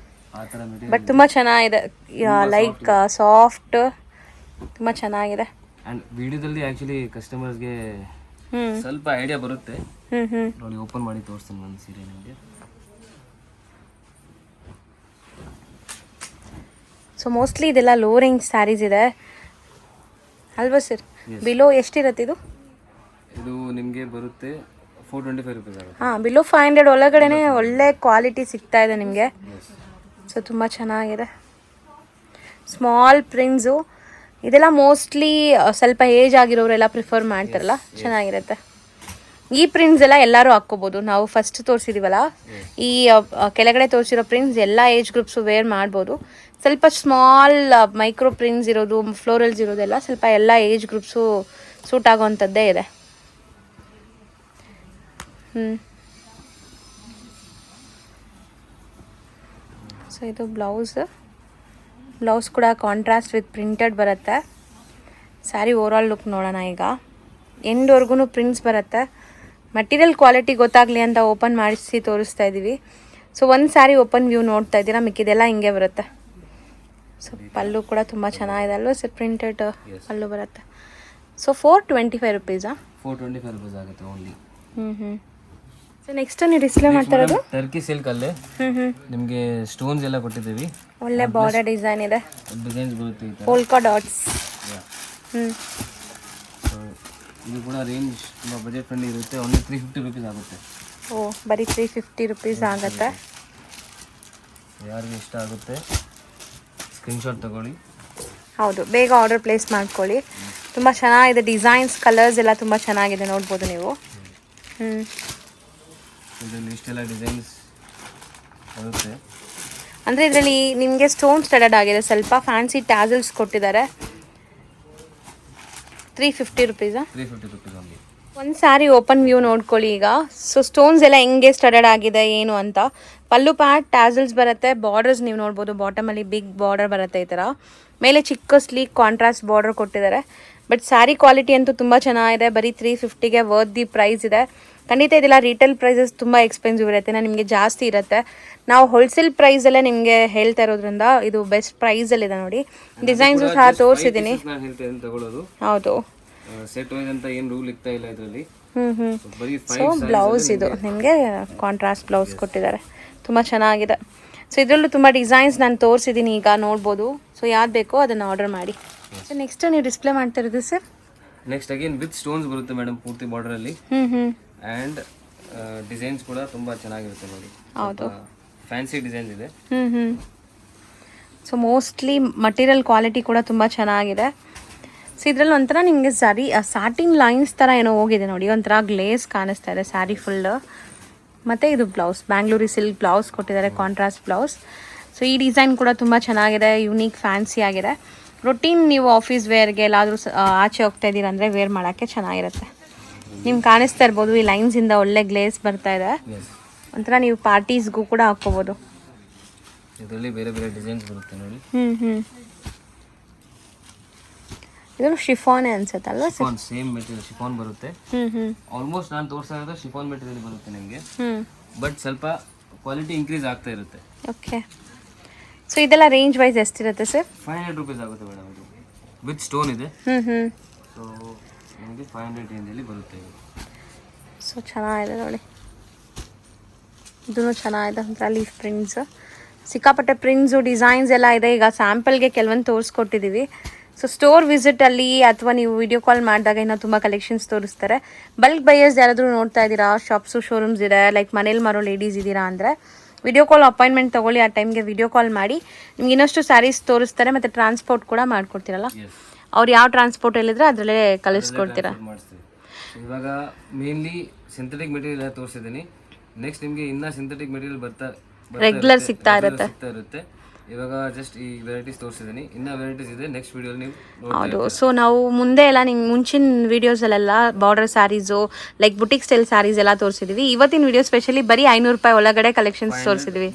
B: ಆ ತರ ಮೆಟೀರಿಯಲ್
A: ಬಟ್ ತುಂಬ ಚೆನ್ನಾಗಿದೆ, ಲೈಕ್ ಸಾಫ್ಟ್, ತುಂಬ ಚೆನ್ನಾಗಿದೆ.
B: ಅಂಡ್ ವಿಡಿಯೋದಲ್ಲಿ ಆಕ್ಚುಲಿ ಕಸ್ಟಮರ್ಸ್ಗೆ ಸ್ವಲ್ಪ ಐಡಿಯಾ ಬರುತ್ತೆ. ನೋಡಿ ಓಪನ್ ಮಾಡಿ ತೋರಿಸ್ತೀನಿ ಒಂದು ಸೀರೆ ನಿಮಗೆ.
A: ಸೊ ಮೋಸ್ಟ್ಲಿ ಇದೆಲ್ಲ ಲೋ ರೇಂಜ್ ಸ್ಯಾರೀಸ್ ಇದೆ ಅಲ್ವಾ ಸರ್? ಬಿಲೋ ಎಷ್ಟಿರುತ್ತೆ ಇದು?
B: ಇದು ನಿಮಗೆ ಬರುತ್ತೆ 425 rupees ಆಗುತ್ತೆ.
A: ಹಾಂ, ಬಿಲೋ 500 ಒಳಗಡೆ ಒಳ್ಳೆ ಕ್ವಾಲಿಟಿ ಸಿಗ್ತಾ ಇದೆ ನಿಮಗೆ. ಸೊ ತುಂಬ ಚೆನ್ನಾಗಿದೆ. ಸ್ಮಾಲ್ ಪ್ರಿಂಟ್ಸು ಇದೆಲ್ಲ ಮೋಸ್ಟ್ಲಿ ಸ್ವಲ್ಪ ಏಜ್ ಆಗಿರೋರೆಲ್ಲ ಪ್ರಿಫರ್ ಮಾಡ್ತಾರಲ್ಲ, ಚೆನ್ನಾಗಿರುತ್ತೆ. ಈ ಪ್ರಿಂಟ್ಸ್ ಎಲ್ಲ ಎಲ್ಲರೂ ಹಾಕ್ಕೋಬೋದು. ನಾವು ಫಸ್ಟ್ ತೋರಿಸಿದ್ದೀವಲ್ಲ, ಈ ಕೆಳಗಡೆ ತೋರಿಸಿರೋ ಪ್ರಿಂಟ್ಸ್ ಎಲ್ಲ ಏಜ್ ಗ್ರೂಪ್ಸು ವೇರ್ ಮಾಡ್ಬೋದು. ಸ್ವಲ್ಪ ಸ್ಮಾಲ್ ಮೈಕ್ರೋ ಪ್ರಿಂಟ್ಸ್ ಇರೋದು, ಫ್ಲೋರಲ್ಸ್ ಇರೋದೆಲ್ಲ ಸ್ವಲ್ಪ ಎಲ್ಲ ಏಜ್ ಗ್ರೂಪ್ಸು ಸೂಟ್ ಆಗೋವಂಥದ್ದೇ ಇದೆ. ಸೊ ಇದು ಬ್ಲೌಸ್ ಕೂಡ ಕಾಂಟ್ರಾಸ್ಟ್ ವಿತ್ ಪ್ರಿಂಟೆಡ್ ಬರುತ್ತೆ. ಸ್ಯಾರಿ ಓವರಾಲ್ ಲುಕ್ ನೋಡೋಣ ಈಗ. ಎಂಡ್ವರೆಗೂ ಪ್ರಿಂಟ್ಸ್ ಬರುತ್ತೆ. ಮಟೀರಿಯಲ್ ಕ್ವಾಲಿಟಿ ಗೊತ್ತಾಗಲಿ ಅಂತ ಓಪನ್ ಮಾಡಿಸಿ ತೋರಿಸ್ತಾ ಇದ್ದೀವಿ. ಸೊ ಒಂದು ಸ್ಯಾರಿ ಓಪನ್ ವ್ಯೂ ನೋಡ್ತಾ ಇದ್ದೀರಾ, ಮಿಕ್ಕಿದೆಲ್ಲ ಹಿಂಗೆ ಬರುತ್ತೆ. ಸೊ ಪಲ್ಲು ಕೂಡ ತುಂಬ ಚೆನ್ನಾಗಿದೆ ಅಲ್ವಾ ಸರ್? ಪ್ರಿಂಟೆಡ್ ಪಲ್ಲು ಬರುತ್ತೆ. So 425 rupees.
B: 425 rupees ಆಗುತ್ತೆ ಓನ್ಲಿ.
A: ಸೊ ನೆಕ್ಸ್ಟ್ ನೀವು ಡಿಸ್ಪ್ಲೇ ಮಾಡ್ತಾ ಇರೋದು
B: ಟರ್ಕಿ ಸಿಲ್ಕ್ ಅಲ್ಲೇ ನಿಮಗೆ ಸ್ಟೋನ್ಸ್ ಎಲ್ಲ ಕೊಟ್ಟಿದ್ದೀವಿ.
A: ಒಳ್ಳೆ ಬಾರ್ಡರ್ ಡಿಸೈನ್ ಇದೆ,
B: ಡಿಸೈನ್ಸ್ ಬರುತ್ತೆ ಈ ತರ
A: ಪೋಲ್ಕಾ ಡಾಟ್ಸ್.
B: ಇದು ಕೂಡ ರೇಂಜ್ ತುಂಬ ಬಜೆಟ್ ಫ್ರೆಂಡ್ಲಿ ಇರುತ್ತೆ. ಓನ್ಲಿ 350 rupees ಆಗುತ್ತೆ.
A: ಓ, ಬರೀ 350 rupees ಆಗುತ್ತೆ.
B: ಯಾರಿಗೆ ಇಷ್ಟ ಆಗುತ್ತೆ ಸ್ಕ್ರೀನ್ಶಾಟ್ ತಗೊಳ್ಳಿ.
A: ಹೌದು, ಬೇಗ ಆರ್ಡರ್ ಪ್ಲೇಸ್ ಮಾಡ್ಕೊಳ್ಳಿ. ತುಂಬ ಚೆನ್ನಾಗಿದೆ, ಡಿಸೈನ್ಸ್ ಕಲರ್ಸ್ ಎಲ್ಲ ತುಂಬ ಚೆನ್ನಾಗಿದೆ, ನೋಡ್ಬೋದು ನೀವು.
B: ಇದರಲ್ಲಿ ಇಷ್ಟೆಲ್ಲ ಡಿಸೈನ್ಸ್ ಬರುತ್ತೆ.
A: ಅಂದರೆ ಇದರಲ್ಲಿ ನಿಮಗೆ ಸ್ಟೋನ್ ಸ್ಟಡಡ್ ಆಗಿದೆ, ಸ್ವಲ್ಪ ಫ್ಯಾನ್ಸಿ ಟ್ಯಾಸಲ್ಸ್ ಕೊಟ್ಟಿದ್ದಾರೆ. 350 rupees.
B: 350 rupees only.
A: ಒಂದು ಸ್ಯಾರಿ ಓಪನ್ ವ್ಯೂ ನೋಡ್ಕೊಳ್ಳಿ ಈಗ. ಸೊ ಸ್ಟೋನ್ಸ್ ಎಲ್ಲ ಹೆಂಗೆ ಸ್ಟಡಡ್ ಆಗಿದೆ ಏನು ಅಂತ. ಪಲ್ಲು ಪ್ಯಾಟ್ ಟ್ಯಾಸಲ್ಸ್ ಬರುತ್ತೆ. ಬಾರ್ಡರ್ಸ್ ನೀವು ನೋಡ್ಬೋದು, ಬಾಟಮಲ್ಲಿ ಬಿಗ್ ಬಾರ್ಡರ್ ಬರುತ್ತೆ ಈ ಥರ. ಮೇಲೆ ಚಿಕ್ಕ ಸ್ಲೀಕ್ ಕಾಂಟ್ರಾಸ್ಟ್ ಬಾರ್ಡರ್ ಕೊಟ್ಟಿದ್ದಾರೆ. ಬಟ್ ಸ್ಯಾರಿ ಕ್ವಾಲಿಟಿ ಅಂತೂ ತುಂಬ ಚೆನ್ನಾಗಿದೆ. ಬರೀ 350ಗೆ ವರ್ತ್ ದಿ ಪ್ರೈಸ್ ಇದೆ. ಖಂಡಿತ ಇದೆಲ್ಲ ರೀಟೇಲ್ ಪ್ರೈಸಸ್ ತುಂಬ ಎಕ್ಸ್ಪೆನ್ಸಿವ್ ಇರುತ್ತೆ, ನಿಮಗೆ ಜಾಸ್ತಿ ಇರುತ್ತೆ. ನಾವು ಹೋಲ್ಸೇಲ್ ಪ್ರೈಸಲ್ಲೇ ನಿಮಗೆ ಹೇಳ್ತಾ ಇರೋದ್ರಿಂದ ಇದು ಬೆಸ್ಟ್ ಪ್ರೈಸಲ್ಲಿದೆ ನೋಡಿ. ಡಿಸೈನ್ಸು ಸಹ ತೋರಿಸಿದ್ದೀನಿ. ಹೌದು,
B: ಸೆಟ್ ವೈಸ್ ಅಂತ ಏನು ರೂಲ್ ಇರ್ತಾ ಇಲ್ಲ ಇದರಲ್ಲಿ.
A: ಸೊ ಬ್ಲೌಸ್ ಇದು ನಿಮಗೆ ಕಾಂಟ್ರಾಸ್ಟ್ ಬ್ಲೌಸ್ ಕೊಟ್ಟಿದ್ದಾರೆ, ತುಂಬ ಚೆನ್ನಾಗಿದೆ. ಸೊ ಇದರಲ್ಲೂ ತುಂಬ ಡಿಸೈನ್ಸ್ ನಾನು ತೋರಿಸಿದ್ದೀನಿ, ಈಗ ನೋಡ್ಬೋದು. ಸೊ ಯಾವ್ದು ಬೇಕೋ ಅದನ್ನು ಆರ್ಡರ್ ಮಾಡಿ. ಸೊ ನೆಕ್ಸ್ಟ್ ನೀವು ಡಿಸ್ಪ್ಲೇ ಮಾಡ್ತಾ ಇರೋದು sir?
B: Next again with stones ಬರುತ್ತೆ ಮೇಡಮ್, ಪೂರ್ತಿ ಬಾರ್ಡರ್ ಅಲ್ಲಿ. ಆ್ಯಂಡ್ ಡಿಸೈನ್ಸ್ ಕೂಡ ತುಂಬ ಚೆನ್ನಾಗಿರುತ್ತೆ ನೋಡಿ.
A: ಹೌದು,
B: ಫ್ಯಾನ್ಸಿ ಡಿಸೈನ್ಸ್ ಇದೆ.
A: ಸೊ ಮೋಸ್ಟ್ಲಿ ಮಟೀರಿಯಲ್ ಕ್ವಾಲಿಟಿ ಕೂಡ ತುಂಬ ಚೆನ್ನಾಗಿದೆ. ಸೊ ಇದರಲ್ಲಿ ಒಂಥರ ನಿಮಗೆ ಸ್ಯಾಟಿನ್ ಲೈನ್ಸ್ ಥರ ಏನೋ ಹೋಗಿದೆ ನೋಡಿ, ಒಂಥರ ಗ್ಲೇಸ್ ಕಾಣಿಸ್ತಾ ಇದೆ ಸ್ಯಾರಿ ಫುಲ್. ಮತ್ತು ಇದು ಬ್ಲೌಸ್ ಬ್ಯಾಂಗ್ಳೂರಿ ಸಿಲ್ಕ್ ಬ್ಲೌಸ್ ಕೊಟ್ಟಿದ್ದಾರೆ, ಕಾಂಟ್ರಾಸ್ಟ್ ಬ್ಲೌಸ್. ಸೊ ಈ ಡಿಸೈನ್ ಕೂಡ ತುಂಬ ಚೆನ್ನಾಗಿದೆ, ಯೂನಿಕ್ ಫ್ಯಾನ್ಸಿ ಆಗಿದೆ. ರೊಟೀನ್ ನೀವು ಆಫೀಸ್ ವೇರ್ಗೆ ಎಲ್ಲಾದರೂ ಆಚೆ ಹೋಗ್ತಾ ಇದ್ದೀರ ಅಂದರೆ ವೇರ್ ಮಾಡೋಕ್ಕೆ ಚೆನ್ನಾಗಿರುತ್ತೆ. ನಿಮ್ಗೆ ಕಾಣಿಸ್ತಾ ಇರ್ಬೋದು, ಈ ಲೈನ್ಸಿಂದ ಒಳ್ಳೆ ಗ್ಲೇಸ್ ಬರ್ತಾ ಇದೆ. ಒಂಥರ ನೀವು ಪಾರ್ಟೀಸ್ಗೂ ಕೂಡ ಹಾಕ್ಕೋಬೋದು.
B: ಇದರಲ್ಲಿ ಬೇರೆ ಬೇರೆ ಡಿಸೈನ್ಸ್ ಬರುತ್ತೆ ನೋಡಿ.
A: ಇದು ಶಿಫಾನ್ ಅನ್ಸುತ್ತೆ ಅಲ್ವಾ?
B: ಸೇಮ್ ಮೆಟೀರಿಯಲ್ ಶಿಫಾನ್ ಬರುತ್ತೆ. ಆಲ್ಮೋಸ್ಟ್ ನಾನು ತೋರಿಸ್ತಾ ಇರೋದು ಶಿಫಾನ್ ಮೆಟೀರಿಯಲ್ ಬರುತ್ತೆ ನಿಮಗೆ. ಬಟ್ ಸ್ವಲ್ಪ ಕ್ವಾಲಿಟಿ ಇನ್ಕ್ರೀಸ್ ಆಗ್ತಾ ಇರುತ್ತೆ.
A: ಓಕೆ, ಸೊ ಇದೆಲ್ಲ ರೇಂಜ್ ವೈಸ್ ಎಷ್ಟಿರುತ್ತೆ ಸರ್?
B: 500 ರುಪೀಸ್ ಆಗುತ್ತೆ ಮೇಡಮ್. ಇದು ವಿತ್ ಸ್ಟೋನ್ ಇದೆ. ಸೊ ನಿಮಗೆ 500 ರೇಂಜಲ್ಲಿ ಬರುತ್ತೆ ಇದು.
A: ಸೊ ಚೆನ್ನಾಗಿದೆ ನೋಡಿ, ಇದೂ ಚೆನ್ನಾಗಿದೆ ಒಂಥರ ಲೀಫ್ ಪ್ರಿಂಟ್ಸ್, ಸಿಕ್ಕಾಪಟ್ಟೆ ಪ್ರಿಂಟ್ಸು ಡಿಸೈನ್ಸ್ ಎಲ್ಲ ಇದೆ. ಈಗ ಸ್ಯಾಂಪಲ್ಗೆ ಕೆಲವೊಂದು ತೋರಿಸ್ಕೊಟ್ಟಿದ್ದೀವಿ. ಸೊ ಸ್ಟೋರ್ ವಿಸಿಟಲ್ಲಿ ಅಥವಾ ನೀವು ವಿಡಿಯೋ ಕಾಲ್ ಮಾಡಿದಾಗ ಇನ್ನೂ ತುಂಬ ಕಲೆಕ್ಷನ್ಸ್ ತೋರಿಸ್ತಾರೆ. ಬಲ್ಕ್ ಬೈಯರ್ಸ್ ಯಾರಾದರೂ ನೋಡ್ತಾ ಇದ್ದೀರಾ, ಶಾಪ್ಸು ಶೋರೂಮ್ಸ್ ಇದೆ, ಲೈಕ್ ಮನೇಲಿ ಮಾರೋ ಲೇಡೀಸ್ ಇದ್ದೀರಾ ಅಂದರೆ ವಿಡಿಯೋ ಕಾಲ್ ಅಪಾಯಿಂಟ್ಮೆಂಟ್ ತೊಗೊಳ್ಳಿ. ಆ ಟೈಮ್ಗೆ ವಿಡಿಯೋ ಕಾಲ್ ಮಾಡಿ ನಿಮ್ಗೆ ಇನ್ನಷ್ಟು ಸ್ಯಾರೀಸ್ ತೋರಿಸ್ತಾರೆ. ಮತ್ತು ಟ್ರಾನ್ಸ್ಪೋರ್ಟ್ ಕೂಡ ಮಾಡ್ಕೊಡ್ತೀರಲ್ಲ, ಅವ್ರು ಯಾವ ಟ್ರಾನ್ಸ್ಪೋರ್ಟ್ ಹೇಳಿದ್ರೆ ಅದರಲ್ಲೇ ಕಳಿಸ್ಕೊಡ್ತೀರಾ?
B: ಮಾಡಿಸ್ತೀವಿ. ಇವಾಗ ಮೇನ್ಲಿ ಸಿಂಥೆಟಿಕ್ ಮೆಟೀರಿಯಲ್ ಎಲ್ಲ ತೋರಿಸಿದ್ದೀನಿ. ನೆಕ್ಸ್ಟ್ ನಿಮಗೆ ಇನ್ನೂ ಸಿಂಥೆಟಿಕ್ ಮೆಟೀರಿಯಲ್
A: ರೆಗ್ಯುಲರ್ ಸಿಗ್ತಾ
B: ಇರುತ್ತೆ. ಇವಾಗ ಜಸ್ಟ್ ಈ ವೆರೈಟೀಸ್ ತೋರಿಸಿದ್ದೀನಿ, ಇನ್ನೂ ವೆರೈಟೀಸ್ ಇದೆ. ನೆಕ್ಸ್ಟ್ ವಿಡಿಯೋ ನೀವು
A: ಹೌದು. ಸೊ ನಾವು ಮುಂದೆ ಎಲ್ಲ ನಿಮ್ಗೆ ಮುಂಚಿನ ವೀಡಿಯೋಸಲ್ಲೆಲ್ಲ border saris like boutique style saris ಎಲ್ಲ ತೋರಿಸಿದ್ವಿ. ಇವತ್ತಿನ ವಿಡಿಯೋ ಸ್ಪೆಷಲಿ ಬರೀ 500 ರೂಪಾಯಿ ಒಳಗಡೆ ಕಲೆಕ್ಷನ್ಸ್ ತೋರಿಸಿದ್ವಿ.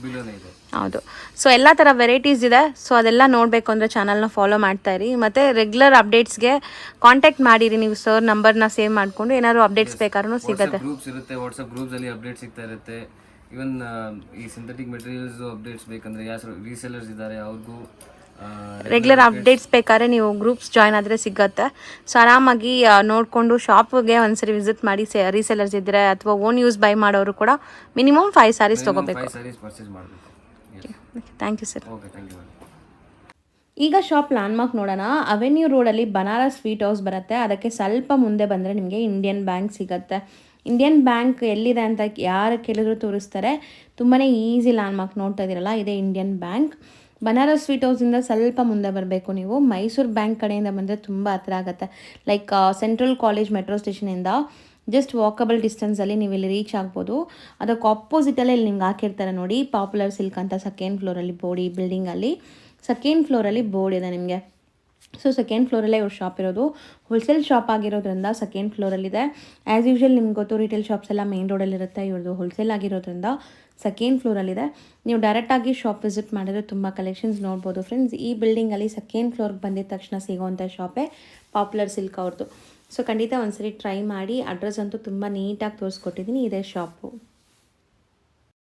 A: ಹೌದು. ಸೊ ಎಲ್ಲ ಥರ ವೆರೈಟೀಸ್ ಇದೆ. ಸೊ ಅದೆಲ್ಲ ನೋಡಬೇಕು ಅಂದರೆ ಚಾನಲ್ನ ಫಾಲೋ ಮಾಡ್ತಾ ಇರಿ. ಮತ್ತು ರೆಗ್ಯುಲರ್ ಅಪ್ಡೇಟ್ಸ್ಗೆ ಕಾಂಟ್ಯಾಕ್ಟ್ ಮಾಡಿರಿ. ನೀವು ಸರ್ ನಂಬರ್ನ ಸೇವ್ ಮಾಡಿಕೊಂಡು ಏನಾದ್ರು ಅಪ್ಡೇಟ್ಸ್ ಬೇಕಾದ್ರೂ ಸಿಗುತ್ತೆ.
B: ಗ್ರೂಪ್ಸ್ ಇರುತ್ತೆ, ವಾಟ್ಸಪ್ ಗ್ರೂಪ್ಸಲ್ಲಿ ಅಪ್ಡೇಟ್ ಸಿಗ್ತಾ ಇರುತ್ತೆ. ಇವನ್ ಈ ಸಿಂಥೆಟಿಕ್ ಮೆಟೀರಿಯಲ್ಸ್ ಅಪ್ಡೇಟ್ಸ್ ಬೇಕಂದ್ರೆ ಯಾರು ರೀಸೆಲ್ಲರ್ಸ್ ಇದ್ದಾರೆ ಅವ್ರಿಗೂ
A: ರೆಗ್ಯುಲರ್ ಅಪ್ಡೇಟ್ಸ್ ಬೇಕಾದ್ರೆ ನೀವು ಗ್ರೂಪ್ಸ್ ಜಾಯ್ನ್ ಆದರೆ ಸಿಗುತ್ತೆ. ಸೊ ಆರಾಮಾಗಿ ನೋಡಿಕೊಂಡು ಶಾಪ್ಗೆ ಒಂದ್ಸರಿ ವಿಸಿಟ್ ಮಾಡಿ. ರೀಸೆಲ್ಲರ್ಸ್ ಇದ್ದರೆ ಅಥವಾ ಓನ್ ಯೂಸ್ ಬೈ ಮಾಡೋರು ಕೂಡ ಮಿನಿಮಮ್ 5 ಸ್ಯಾರೀಸ್ ತೊಗೋಬೇಕು.
B: 5 ಸ್ಯಾರೀಸ್ ಪರ್ಚೇಸ್ ಮಾಡಬೇಕು.
A: Thank you sir.
B: Okay, thank you.
A: ಈಗ ಶಾಪ್ ಲ್ಯಾಂಡ್ಮಾರ್ಕ್ ನೋಡೋಣ. ಅವೆನ್ಯೂ ರೋಡಲ್ಲಿ ಬನಾರಸ್ ಸ್ವೀಟ್ ಹೌಸ್ ಬರುತ್ತೆ. ಅದಕ್ಕೆ ಸ್ವಲ್ಪ ಮುಂದೆ ಬಂದರೆ ನಿಮಗೆ ಇಂಡಿಯನ್ ಬ್ಯಾಂಕ್ ಸಿಗುತ್ತೆ. ಇಂಡಿಯನ್ ಬ್ಯಾಂಕ್ ಎಲ್ಲಿದೆ ಅಂತ ಯಾರು ಕೇಳಿದ್ರು ತೋರಿಸ್ತಾರೆ. ತುಂಬಾ ಈಸಿ ಲ್ಯಾಂಡ್ಮಾರ್ಕ್ ನೋಡ್ತಾ ಇದ್ದೀರಲ್ಲ, ಇದೇ ಇಂಡಿಯನ್ ಬ್ಯಾಂಕ್. ಬನಾರಸ್ ಸ್ವೀಟ್ ಹೌಸಿಂದ ಸ್ವಲ್ಪ ಮುಂದೆ ಬರಬೇಕು ನೀವು. ಮೈಸೂರು ಬ್ಯಾಂಕ್ ಕಡೆಯಿಂದ ಬಂದರೆ ತುಂಬ ಹತ್ರ ಆಗುತ್ತೆ. ಲೈಕ್ ಸೆಂಟ್ರಲ್ ಕಾಲೇಜ್ ಮೆಟ್ರೋ ಸ್ಟೇಷನಿಂದ ಜಸ್ಟ್ ವಾಕಬಲ್ ಡಿಸ್ಟೆನ್ಸಲ್ಲಿ ನೀವು ಇಲ್ಲಿ ರೀಚ್ ಆಗ್ಬೋದು. ಅದಕ್ಕೆ ಆಪೋಸಿಟಲ್ಲೇ ಇಲ್ಲಿ ನಿಮ್ಗೆ ಹಾಕಿರ್ತಾರೆ ನೋಡಿ, ಪಾಪ್ಯುಲರ್ ಸಿಲ್ಕ್ ಅಂತ. ಸೆಕೆಂಡ್ ಫ್ಲೋರಲ್ಲಿ ಬೋರ್ಡ್, ಈ ಬಿಲ್ಡಿಂಗಲ್ಲಿ ಸೆಕೆಂಡ್ ಫ್ಲೋರಲ್ಲಿ ಬೋರ್ಡ್ ಇದೆ ನಿಮಗೆ. ಸೊ ಸೆಕೆಂಡ್ ಫ್ಲೋರಲ್ಲೇ ಇವ್ರ ಶಾಪ್ ಇರೋದು. ಹೋಲ್ಸೇಲ್ ಶಾಪ್ ಆಗಿರೋದ್ರಿಂದ ಸೆಕೆಂಡ್ ಫ್ಲೋರಲ್ಲಿದೆ. ಆ್ಯಸ್ ಯೂಶ್ವಲ್ ನಿಮ್ಗೆ ಗೊತ್ತು, ರಿಟೇಲ್ ಶಾಪ್ಸ್ ಎಲ್ಲ ಮೇನ್ ರೋಡಲ್ಲಿರುತ್ತೆ. ಇವ್ರದ್ದು ಹೋಲ್ಸೇಲ್ ಆಗಿರೋದ್ರಿಂದ ಸೆಕೆಂಡ್ ಫ್ಲೋರಲ್ಲಿದೆ. ನೀವು ಡೈರೆಕ್ಟಾಗಿ ಶಾಪ್ ವಿಸಿಟ್ ಮಾಡಿದ್ರೆ ತುಂಬ ಕಲೆಕ್ಷನ್ಸ್ ನೋಡ್ಬೋದು ಫ್ರೆಂಡ್ಸ್. ಈ ಬಿಲ್ಡಿಂಗಲ್ಲಿ ಸೆಕೆಂಡ್ ಫ್ಲೋರ್ಗೆ ಬಂದಿದ ತಕ್ಷಣ ಸಿಗೋವಂಥ ಶಾಪೇ ಪಾಪ್ಯುಲರ್ ಸಿಲ್ಕ್ ಅವ್ರದ್ದು. ಸೊ ಖಂಡಿತ ಒಂದ್ಸರಿ ಟ್ರೈ ಮಾಡಿ. ಅಡ್ರೆಸ್ ಅಂತೂ ತುಂಬ ನೀಟಾಗಿ ತೋರಿಸ್ಕೊಟ್ಟಿದ್ದೀನಿ. ಇದೇ ಶಾಪು.